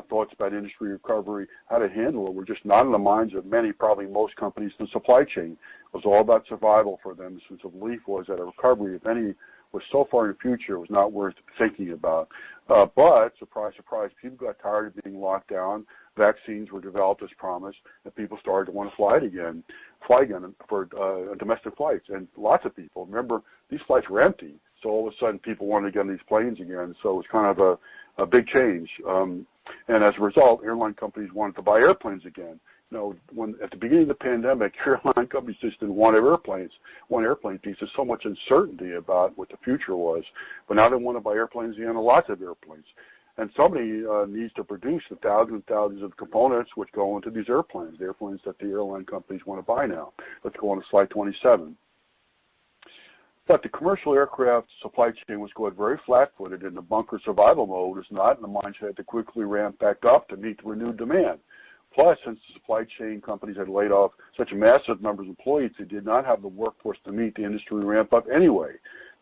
Thoughts about industry recovery, how to handle it, were just not in the minds of many, probably most companies in the supply chain. It was all about survival for them, since the belief was that a recovery, if any, was so far in the future, it was not worth thinking about. But, surprise, surprise, people got tired of being locked down. Vaccines were developed as promised, and people started to want to fly again for domestic flights. And lots of people, remember, these flights were empty, so all of a sudden people wanted to get on these planes again. So it was kind of a big change. And as a result, airline companies wanted to buy airplanes again. When at the beginning of the pandemic, airline companies just didn't want airplanes because there's so much uncertainty about what the future was. But now they want to buy airplanes again, lots of airplanes. And somebody needs to produce the thousands and thousands of components which go into these airplanes, the airplanes that the airline companies want to buy now. Let's go on to slide 27. But the commercial aircraft supply chain was going very flat-footed, and the bunker survival mode is not in the mindset to quickly ramp back up to meet the renewed demand. Plus, since the supply chain companies had laid off such massive numbers of employees, they did not have the workforce to meet the industry ramp up anyway.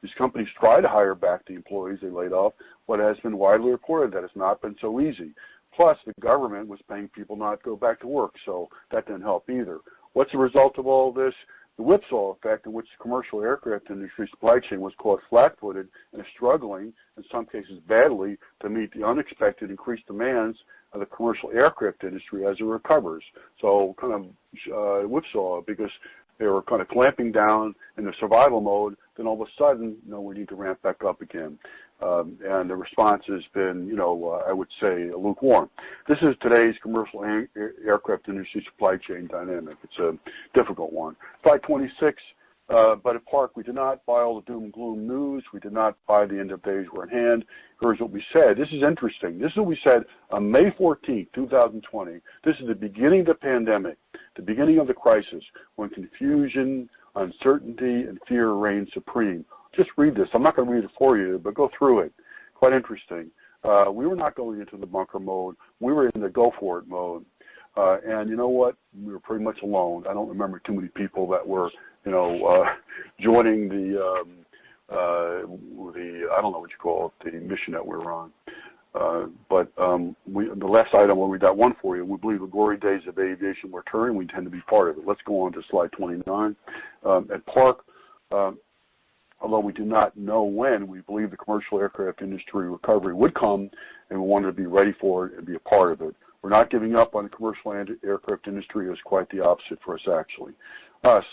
These companies tried to hire back the employees they laid off, but it has been widely reported that it's not been so easy. Plus, the government was paying people not to go back to work, so that didn't help either. What's the result of all this? The whipsaw effect in which the commercial aircraft industry supply chain was caught flat-footed and is struggling, in some cases badly, to meet the unexpected increased demands of the commercial aircraft industry as it recovers. So kind of whipsaw, because they were kind of clamping down in the survival mode, then all of a sudden, we need to ramp back up again. And the response has been, I would say, lukewarm. This is today's commercial aircraft industry supply chain dynamic. It's a difficult one. Slide 26, but at Park, we did not buy all the doom and gloom news. We did not buy the end of days were at hand. Here's what we said. This is interesting. This is what we said on May 14, 2020. This is the beginning of the pandemic, the beginning of the crisis, when confusion, uncertainty, and fear reigned supreme. Just read this. I'm not going to read it for you, but go through it. Quite interesting. We were not going into the bunker mode. We were in the go for it mode. And you know what? We were pretty much alone. I don't remember too many people that were, joining the I don't know what you call it, the mission that we were on. But the last item, we got one for you. We believe the glory days of aviation were turning. We intend to be part of it. Let's go on to slide 29. At Park, although we do not know when, we believe the commercial aircraft industry recovery would come, and we wanted to be ready for it and be a part of it. We're not giving up on the commercial aircraft industry. It was quite the opposite for us, actually.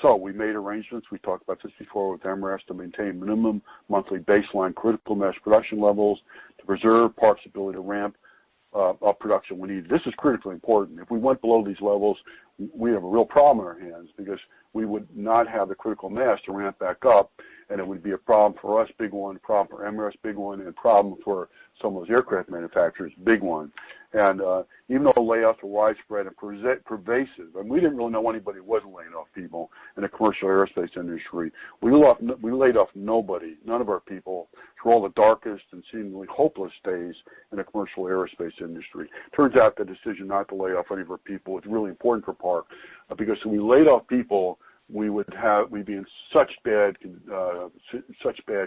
So we made arrangements. We talked about this before with MRAS to maintain minimum monthly baseline critical mass production levels to preserve Park's ability to ramp up production when needed. This is critically important. If we went below these levels, we have a real problem in our hands because we would not have the critical mass to ramp back up, and it would be a problem for us, big one, problem for MRAS, big one, and problem for some of those aircraft manufacturers, big one. And even though layoffs were widespread and pervasive, and we didn't really know anybody who wasn't laying off people in the commercial aerospace industry, we laid off nobody, none of our people, through all the darkest and seemingly hopeless days in the commercial aerospace industry. Turns out the decision not to lay off any of our people was really important for Park, because if we laid off people, we'd be in such bad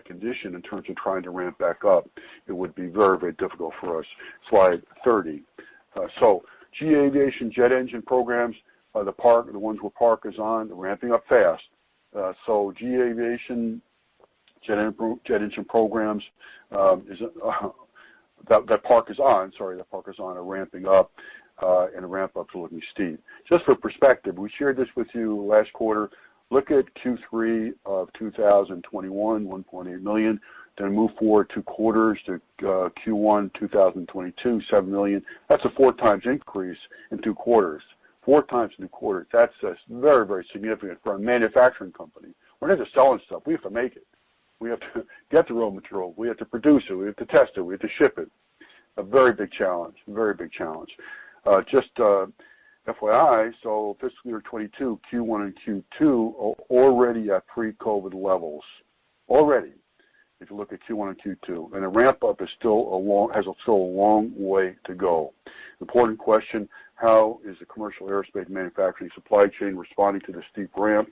condition in terms of trying to ramp back up. It would be very, very difficult for us. Slide 30. So GE Aviation jet engine programs, the ones where Park is on, they're ramping up fast. So GE Aviation jet engine programs is that Park is on, are ramping up, and the ramp-ups are looking steep. Just for perspective, we shared this with you last quarter. Look at Q3 of 2021, 1.8 million. Then move forward 2 quarters to Q1 2022, 7 million. That's a 4 times increase in 2 quarters. 4 times in 2 quarters. That's very, very significant for a manufacturing company. We're not just selling stuff. We have to make it. We have to get the raw material. We have to produce it. We have to test it. We have to ship it. A very big challenge. Very big challenge. Just FYI, so fiscal year 22, Q1 and Q2 are already at pre-COVID levels. Already, if you look at Q1 and Q2, and the ramp up is still a long way to go. Important question: how is the commercial aerospace manufacturing supply chain responding to the steep ramp?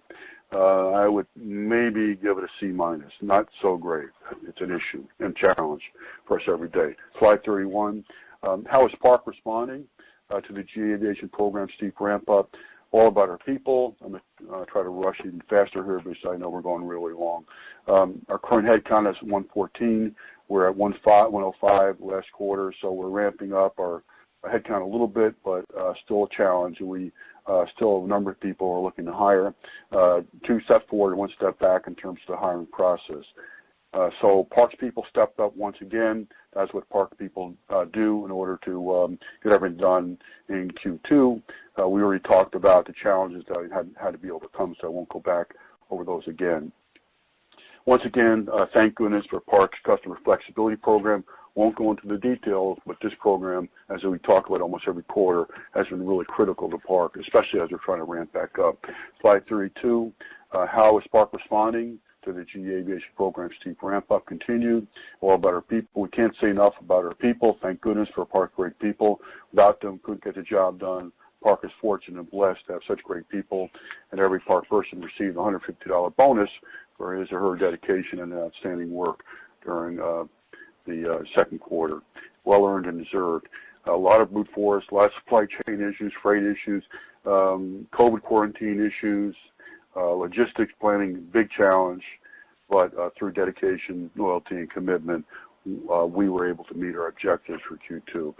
I would maybe give it a C-. Not so great. It's an issue and challenge for us every day. Slide 31. How is Park responding to the GE Aviation program steep ramp up? All about our people. I'm going to try to rush even faster here because I know we're going really long. Our current head count is 114. We're at 105 last quarter, so we're ramping up our head count a little bit, but still a challenge. We still have a number of people we're looking to hire. 2 steps forward and 1 step back in terms of the hiring process. So Park's people stepped up once again. That's what Park people do in order to get everything done in Q2. We already talked about the challenges that had to be overcome, so I won't go back over those again. Once again, thank goodness for Park's Customer Flexibility Program. Won't go into the details, but this program, as we talk about almost every quarter, has been really critical to Park, especially as we're trying to ramp back up. Slide 32, how is Park responding to the GE Aviation program steep ramp up continued? All about our people. We can't say enough about our people. Thank goodness for Park great people. Without them, couldn't get the job done. Park is fortunate and blessed to have such great people, and every Park person received a $150 bonus for his or her dedication and outstanding work during the second quarter. Well earned and deserved. A lot of brute force, a lot of supply chain issues, freight issues, COVID quarantine issues, logistics planning, big challenge, but through dedication, loyalty, and commitment, we were able to meet our objectives for Q2.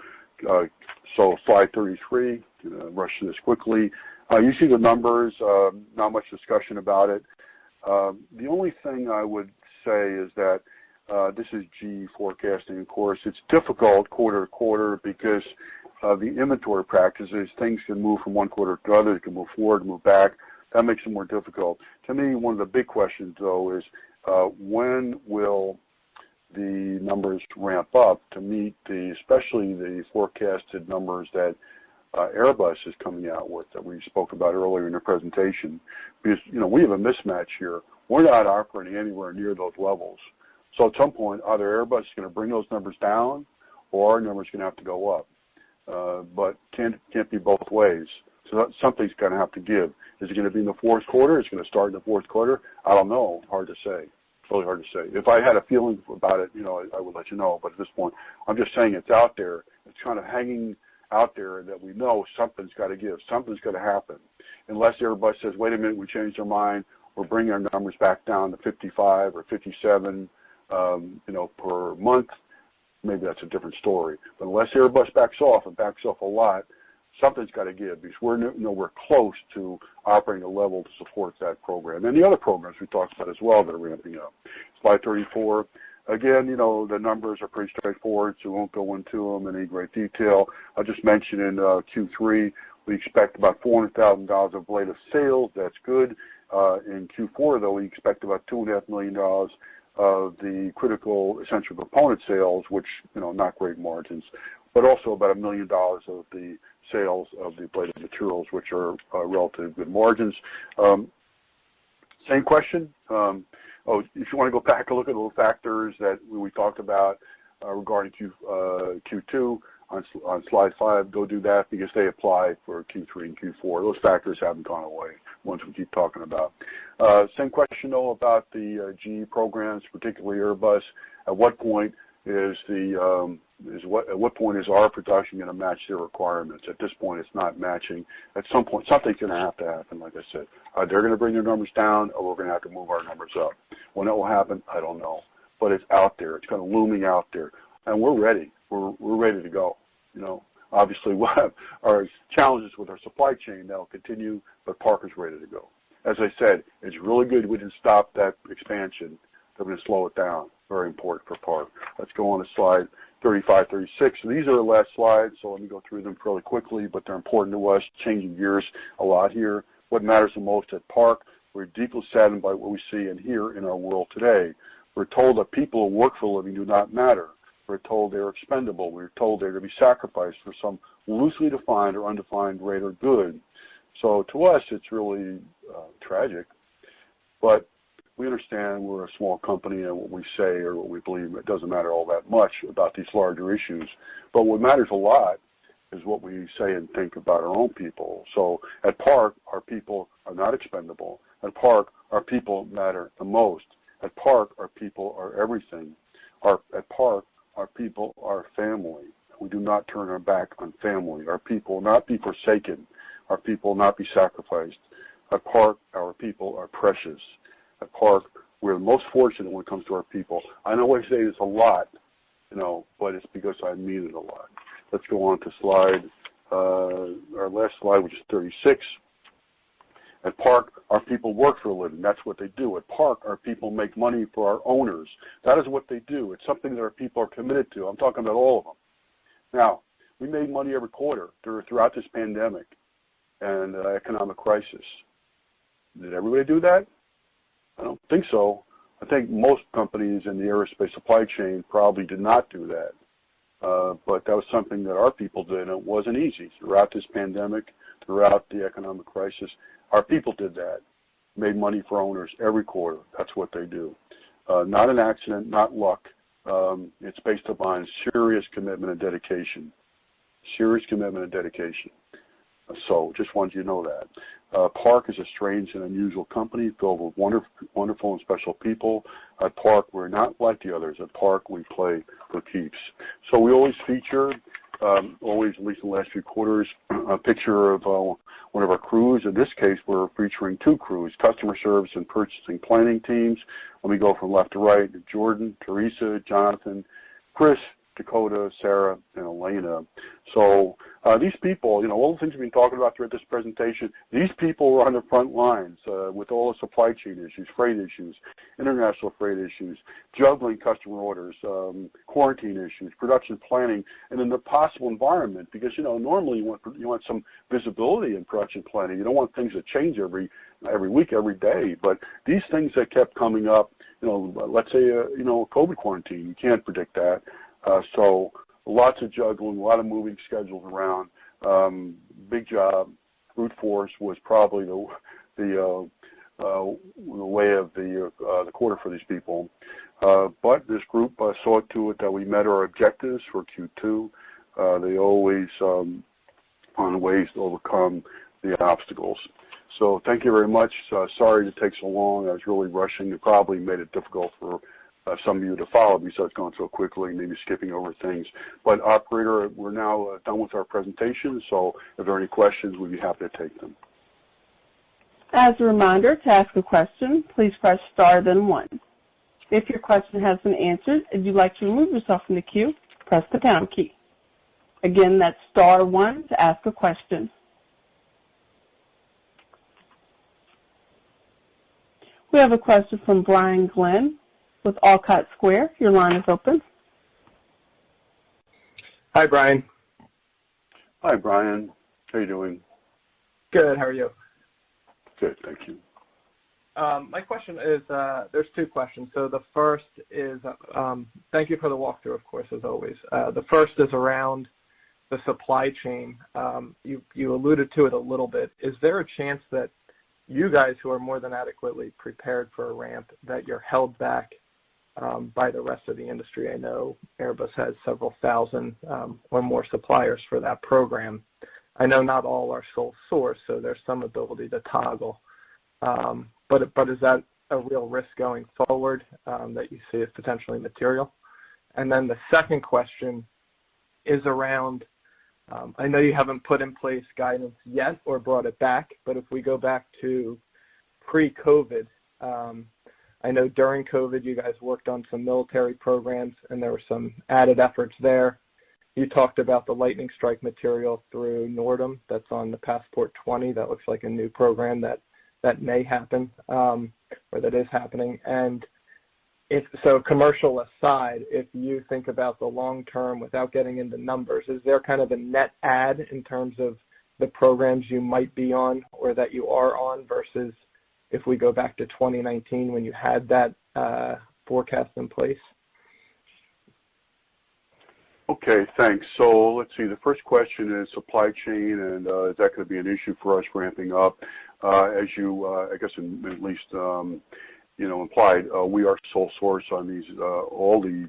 So slide 33, rush through this quickly. You see the numbers, not much discussion about it. The only thing I would say is that this is GE forecasting, of course. It's difficult quarter to quarter because of the inventory practices. Things can move from one quarter to another. They can move forward, move back. That makes it more difficult. To me, one of the big questions, though, is when will the numbers ramp up to meet especially the forecasted numbers that Airbus is coming out with that we spoke about earlier in the presentation? Because, we have a mismatch here. We're not operating anywhere near those levels. So at some point, either Airbus is going to bring those numbers down or our numbers are going to have to go up. But can't be both ways. So something's going to have to give. Is it going to be in the fourth quarter? Is it going to start in the fourth quarter? I don't know. Hard to say. Really hard to say. If I had a feeling about it, I would let you know. But at this point, I'm just saying it's out there. It's kind of hanging out there that we know something's got to give. Something's got to happen. Unless Airbus says, wait a minute, we changed our mind. We're bringing our numbers back down to 55 or 57, per month. Maybe that's a different story. But unless Airbus backs off and backs off a lot, something's got to give because we're close to operating a level to support that program. And the other programs we talked about as well that are ramping up. Slide 34. Again, the numbers are pretty straightforward, so we won't go into them in any great detail. I'll just mention in Q3, we expect about $400,000 of blade of sales. That's good. In Q4, though, we expect about $2.5 million of the critical essential component sales, which, not great margins, but also about $1 million of the sales of the bladed materials, which are relatively good margins. Same question. If you want to go back and look at the factors that we talked about regarding Q2 on slide 5, go do that because they apply for Q3 and Q4. Those factors haven't gone away, ones we keep talking about. Same question, though, about the GE programs, particularly Airbus. At what point is our production going to match their requirements? At this point, it's not matching. At some point, something's going to have to happen. Like I said, they're going to bring their numbers down, or we're going to have to move our numbers up. When that will happen, I don't know, but it's out there. It's kind of looming out there, and we're ready. we're ready to go. Obviously we'll have our challenges with our supply chain that'll continue, but Parker's ready to go. As I said, it's really good we didn't stop that expansion. They're going to slow it down. Very important for Park. Let's go on to slide 35, 36. So these are the last slides, so let me go through them fairly quickly, but they're important to us, changing gears a lot here. What matters the most at Park, we're deeply saddened by what we see and hear in our world today. We're told that people who work for a living do not matter. We're told they're expendable. We're told they're to be sacrificed for some loosely defined or undefined greater good. So to us, it's really tragic. But we understand we're a small company, and what we say or what we believe, it doesn't matter all that much about these larger issues. But what matters a lot is what we say and think about our own people. So at Park, our people are not expendable. At Park, our people matter the most. At Park, our people are everything. At Park, our people are family. We do not turn our back on family. Our people will not be forsaken. Our people will not be sacrificed. At Park, our people are precious. At Park, we're the most fortunate when it comes to our people. I know I say this a lot, but it's because I mean it a lot. Let's go on to slide, our last slide, which is 36. At Park, our people work for a living. That's what they do. At Park, our people make money for our owners. That is what they do. It's something that our people are committed to. I'm talking about all of them. Now, we made money every quarter throughout this pandemic and economic crisis. Did everybody do that? I don't think so. I think most companies in the aerospace supply chain probably did not do that. But that was something that our people did, and it wasn't easy. Throughout this pandemic, throughout the economic crisis, our people did that, made money for owners every quarter. That's what they do. Not an accident, not luck. It's based upon serious commitment and dedication. Serious commitment and dedication. So just wanted you to know that. Park is a strange and unusual company filled with wonderful and special people. At Park, we're not like the others. At Park, we play for keeps. So we always feature, at least in the last few quarters, a picture of one of our crews. In this case, we're featuring two crews, customer service and purchasing planning teams. Let me go from left to right. Jordan, Teresa, Jonathan, Chris, Dakota, Sarah, and Elena. So these people, all the things we've been talking about throughout this presentation, these people were on the front lines with all the supply chain issues, freight issues, international freight issues, juggling customer orders, quarantine issues, production planning, and in the possible environment, because, normally you want some visibility in production planning. You don't want things to change every week, every day. But these things that kept coming up, let's say, COVID quarantine, you can't predict that. So lots of juggling, a lot of moving schedules around. Big job. Brute force was probably the way of the quarter for these people. But this group saw to it that we met our objectives for Q2. They always found ways to overcome the obstacles. So thank you very much. Sorry to take so long. I was really rushing. It probably made it difficult for some of you to follow because it's going so quickly, maybe skipping over things. But operator, we're now done with our presentation, so if there are any questions, we'd be happy to take them. As a reminder, to ask a question, please press star then 1. If your question has been answered and you'd like to remove yourself from the queue, press the pound key. Again, that's star 1 to ask a question. We have a question from Brian Glenn with Alcott Square. Your line is open. Hi, Brian. Hi, Brian. How are you doing? Good. How are you? Good, thank you. My question is, there's two questions. So the first is, thank you for the walkthrough, of course, as always. The first is around the supply chain. You alluded to it a little bit. Is there a chance that you guys, who are more than adequately prepared for a ramp, that you're held back by the rest of the industry? I know Airbus has several thousand or more suppliers for that program. I know not all are sole source, so there's some ability to toggle. But is that a real risk going forward that you see as potentially material? And then the second question is around, I know you haven't put in place guidance yet or brought it back, but if we go back to pre-COVID, I know during COVID you guys worked on some military programs and there were some added efforts there. You talked about the lightning strike material through Nordum that's on the Passport 20. That looks like a new program that may happen, or that is happening. And so commercial aside, if you think about the long term without getting into numbers, is there kind of a net add in terms of the programs you might be on or that you are on versus if we go back to 2019 when you had that forecast in place? Okay, thanks. So let's see. The first question is supply chain, and is that going to be an issue for us ramping up? As you, I guess, at least implied, we are sole source on these all the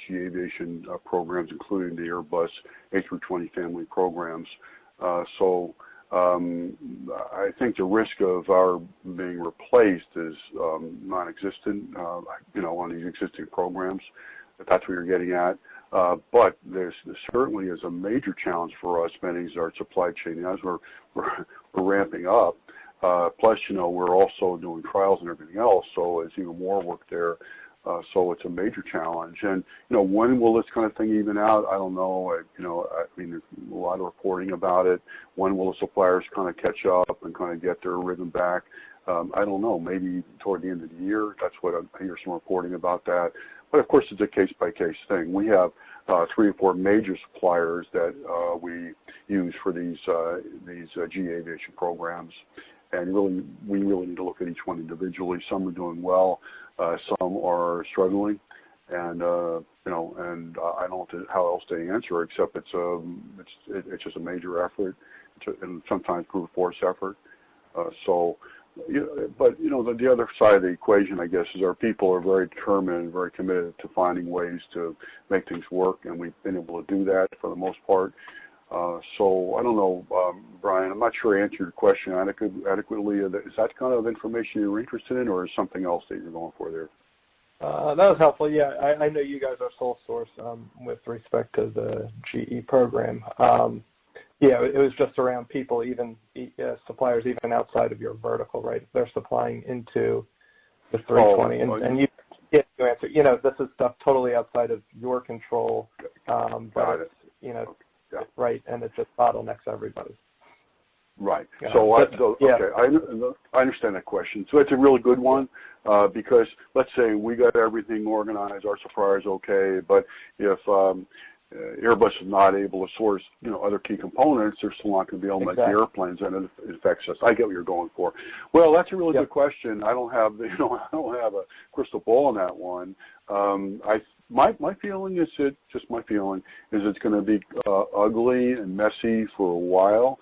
GE Aviation programs, including the Airbus A320 family programs. So I think the risk of our being replaced is non-existent, on these existing programs. If that's what you're getting at. But there certainly is a major challenge for us managing our supply chain as we're ramping up. Plus, we're also doing trials and everything else, so it's even more work there. So it's a major challenge. And, when will this kind of thing even out? I don't know. There's a lot of reporting about it. When will the suppliers kind of catch up and kind of get their rhythm back? I don't know. Maybe toward the end of the year. That's what I hear some reporting about that. But, of course, it's a case-by-case thing. We have 3 or 4 major suppliers that we use for these GE Aviation programs. And we really need to look at each one individually. Some are doing well. Some are struggling. And, and I don't know how else to answer except it's just a major effort and sometimes brute force effort. But the other side of the equation, I guess, is our people are very determined and very committed to finding ways to make things work, and we've been able to do that for the most part. So I don't know, Brian, I'm not sure I answered your question adequately. Is that kind of information you're interested in, or is something else that you're going for there? That was helpful. Yeah, I know you guys are sole source with respect to the GE program. Yeah, it was just around people, even suppliers, even outside of your vertical, right? If they're supplying into the 320, and you answer. This is stuff totally outside of your control, but it's, right, and it just bottlenecks everybody. Right. Okay, I understand that question. So it's a really good one because let's say we got everything organized, our supplier's okay, but if Airbus is not able to source, other key components, they're still not going to be able to make the airplanes, and it affects us. I get what you're going for. Well, that's a really good question. I don't have, I don't have a crystal ball on that one. My feeling is it's going to be ugly and messy for a while.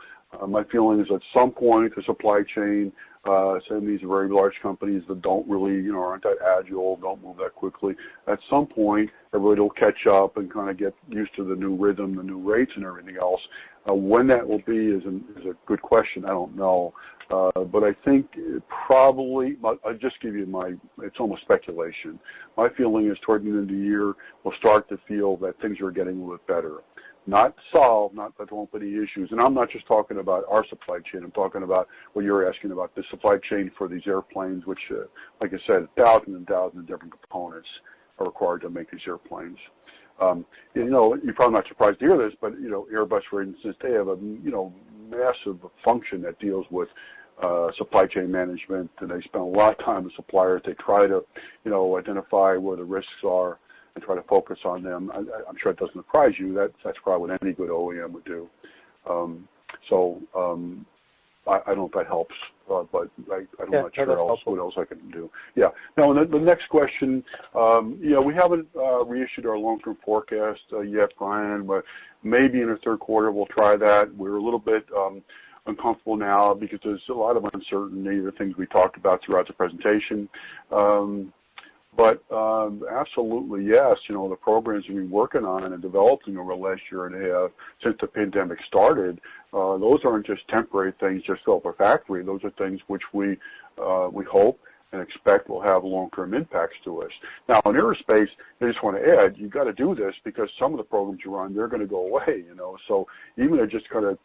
My feeling is at some point the supply chain, some of these very large companies that don't really, aren't that agile, don't move that quickly. At some point, everybody will catch up and kind of get used to the new rhythm, the new rates, and everything else. When that will be is a good question. I don't know, but I think probably. I'll just give you it's almost speculation. My feeling is toward the end of the year, we'll start to feel that things are getting a little bit better. Not solved, not that there won't be any issues. And I'm not just talking about our supply chain. I'm talking about what you're asking about, the supply chain for these airplanes, which, like I said, thousands and thousands of different components are required to make these airplanes. You're probably not surprised to hear this, but, Airbus, for instance, they have a, massive function that deals with supply chain management, and they spend a lot of time with suppliers. They try to, identify where the risks are and try to focus on them. I'm sure it doesn't surprise you. That's probably what any good OEM would do. I don't know if that helps, but I'm not sure what else I can do. Yeah. Now, the next question, we haven't reissued our long-term forecast yet, Brian, but maybe in the third quarter we'll try that. We're a little bit uncomfortable now because there's a lot of uncertainty, the things we talked about throughout the presentation. But absolutely, yes, the programs we've been working on and developing over the last year and a half since the pandemic started, those aren't just temporary things just fill up our factory. Those are things which we hope and expect will have long-term impacts to us. Now, in aerospace, I just want to add, you've got to do this because some of the programs you run, they're going to go away, So even to just kind of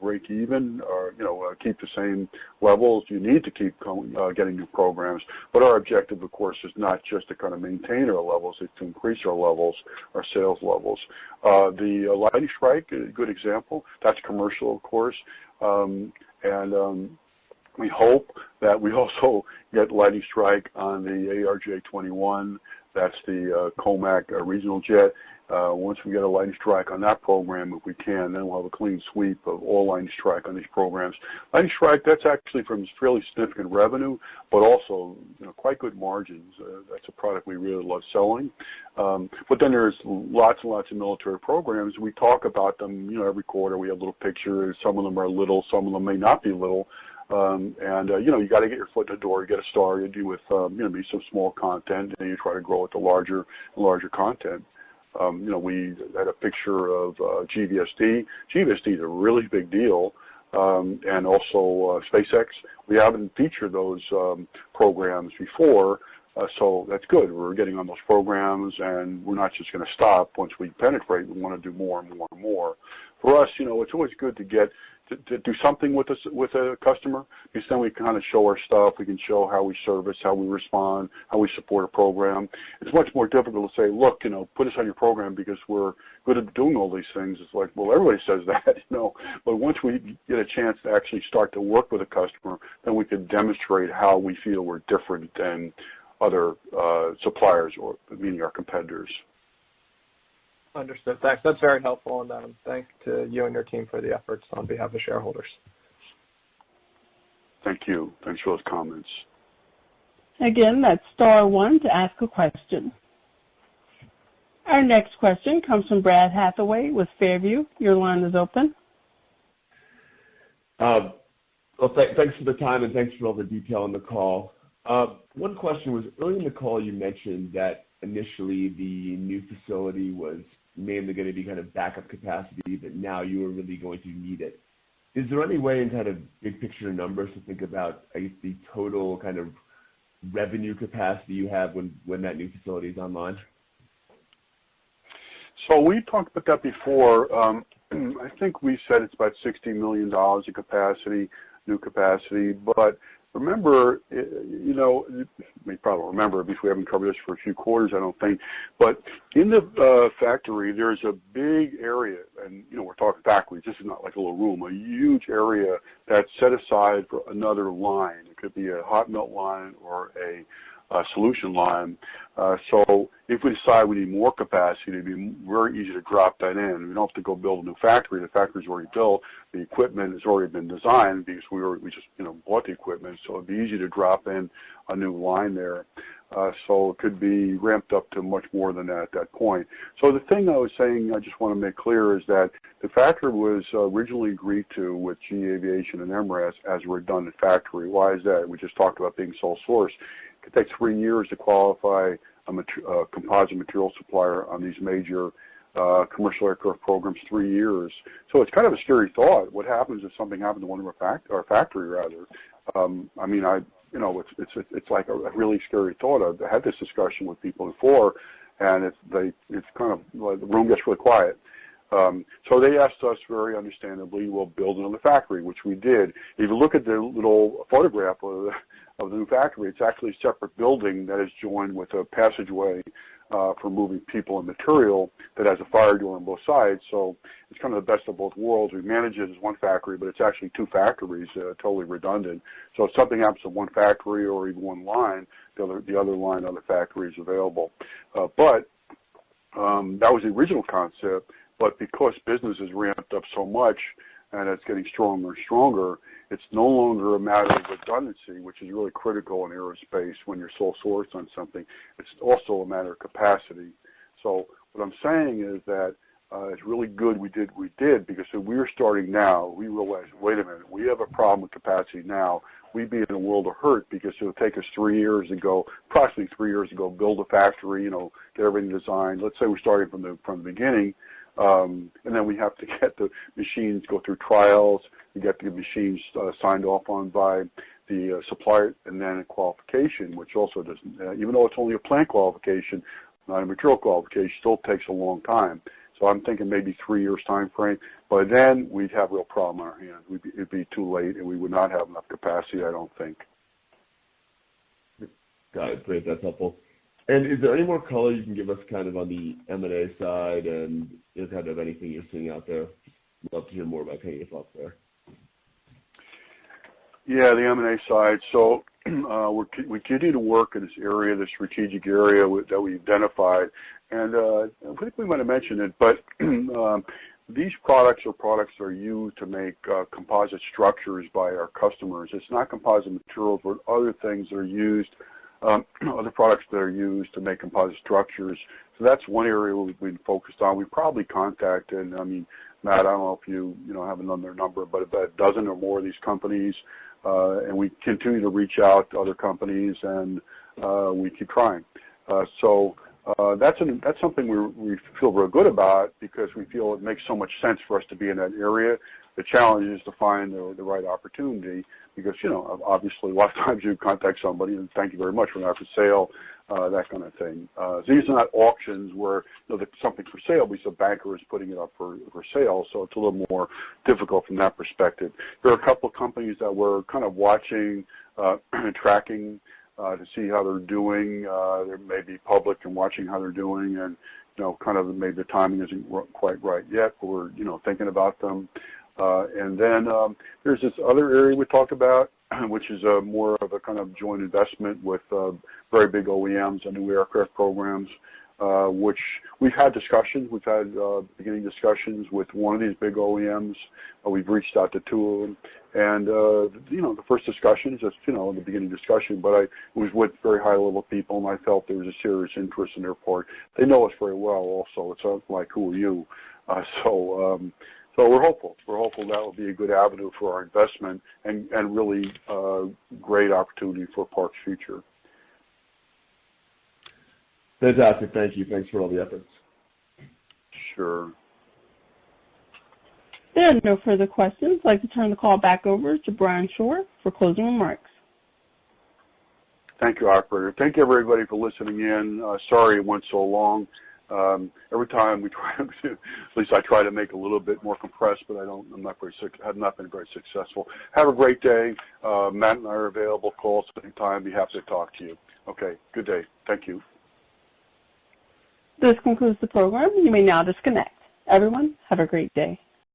break even or, keep the same levels, you need to keep getting new programs. But our objective, of course, is not just to kind of maintain our levels, it's to increase our levels, our sales levels. The lightning strike, a good example, that's commercial, of course. We hope that we also get lightning strike on the ARJ-21. That's the COMAC regional jet. Once we get a lightning strike on that program, if we can, then we'll have a clean sweep of all lightning strike on these programs. Lightning strike, that's actually from fairly significant revenue, but also quite good margins. That's a product we really love selling. But then there's lots and lots of military programs. We talk about them, every quarter. We have little pictures. Some of them are little. Some of them may not be little. You got to get your foot in the door, get a star. You do with maybe some small content, and you try to grow with the larger content. We had a picture of GVSD. GVSD is a really big deal, and also SpaceX. We haven't featured those programs before, so that's good. We're getting on those programs, and we're not just going to stop once we penetrate. We want to do more and more and more. For us, it's always good to get to do something with a customer, because then we kind of show our stuff. We can show how we service, how we respond, how we support a program. It's much more difficult to say, look, put us on your program because we're good at doing all these things. It's like, well, everybody says that, But once we get a chance to actually start to work with a customer, then we can demonstrate how we feel we're different than other suppliers, or meaning our competitors. Understood. Thanks. That's very helpful, and thanks to you and your team for the efforts on behalf of shareholders. Thank you. Thanks for those comments. Again, that's *1 to ask a question. Our next question comes from Brad Hathaway with Fairview. Your line is open. Well, thanks for the time, and thanks for all the detail on the call. One question was, early in the call you mentioned that initially the new facility was mainly going to be kind of backup capacity, but now you are really going to need it. Is there any way in kind of big picture numbers to think about, I guess, the total kind of revenue capacity you have when that new facility is online? So we talked about that before. I think we said it's about $60 million in capacity, new capacity, but remember, you may probably remember because we haven't covered this for a few quarters, I don't think. But in the factory, there's a big area, and we're talking factories. This is not like a little room. A huge area that's set aside for another line. It could be a hot melt line or a solution line. So if we decide we need more capacity, it'd be very easy to drop that in. We don't have to go build a new factory. The factory's already built. The equipment has already been designed because we just bought the equipment. So it'd be easy to drop in a new line there. So it could be ramped up to much more than that at that point. So the thing I was saying, I just want to make clear, is that the factory was originally agreed to with GE Aviation and MRAS as a redundant factory. Why is that? We just talked about being sole source. It could take 3 years to qualify a composite material supplier on these major commercial aircraft programs. 3 years. So it's kind of a scary thought. What happens if something happened to one of our factory, rather? It's like a really scary thought. I've had this discussion with people before, and it's kind of like the room gets really quiet. So they asked us very understandably, we'll build another factory, which we did. If you look at the little photograph of the new factory, it's actually a separate building that is joined with a passageway for moving people and material that has a fire door on both sides. So it's kind of the best of both worlds. We manage it as one factory, but it's actually 2 factories, totally redundant. So if something happens to one factory or even one line, the other line, other factory is available. But that was the original concept. But because business has ramped up so much and it's getting stronger and stronger, it's no longer a matter of redundancy, which is really critical in aerospace when you're sole source on something. It's also a matter of capacity. So what I'm saying is that it's really good we did because if we were starting now, we realized, wait a minute, we have a problem with capacity now. We'd be in a world of hurt because it would take us 3 years to go, approximately 3 years to go, build a factory, get everything designed. Let's say we're starting from the beginning. And then we have to get the machines, go through trials, we get the machines signed off on by the supplier and then a qualification, which also doesn't, even though it's only a plant qualification, not a material qualification, still takes a long time. So I'm thinking maybe 3 years time frame. By then, we'd have a real problem on our hands. It'd be too late, and we would not have enough capacity, I don't think. Got it. Great. That's helpful. And is there any more color you can give us kind of on the M&A side and kind of anything you're seeing out there? I'd love to hear more about kind of your thoughts there. Yeah, the M&A side. So we continue to work in this area, this strategic area that we identified. And I think we might have mentioned it, but these products that are used to make composite structures by our customers. It's not composite materials, but other things that are used, other products that are used to make composite structures. So that's one area we've been focused on. We probably contacted, Matt, I don't know if you have another number, but about a dozen or more of these companies, and we continue to reach out to other companies, and we keep trying. So that's something we feel real good about because we feel it makes so much sense for us to be in that area. The challenge is to find the right opportunity because, obviously a lot of times you contact somebody and thank you very much, we're not for sale, that kind of thing. So these are not auctions where something's for sale because a banker is putting it up for sale, so it's a little more difficult from that perspective. There are a couple of companies that we're kind of watching, tracking to see how they're doing. They may be public and watching how they're doing, and kind of maybe the timing isn't quite right yet, but we're thinking about them. And then there's this other area we talked about, which is more of a kind of joint investment with very big OEMs and new aircraft programs, which we've had discussions. We've had beginning discussions with one of these big OEMs. We've reached out to two of them. And, the first discussion is just, the beginning discussion, but it was with very high-level people, and I felt there was a serious interest in their part. They know us very well also. It's not like, who are you? So we're hopeful. We're hopeful that will be a good avenue for our investment and really great opportunity for Park's future. Fantastic. Thank you. Thanks for all the efforts. Sure. There are no further questions. I'd like to turn the call back over to Brian Shore for closing remarks. Thank you, operator. Thank you, everybody, for listening in. Sorry it went so long. Every time we try to, at least I try to make a little bit more compressed, but have not been very successful. Have a great day. Matt and I are available. Call us anytime. Be happy to talk to you. Okay. Good day. Thank you. This concludes the program. You may now disconnect. Everyone, have a great day.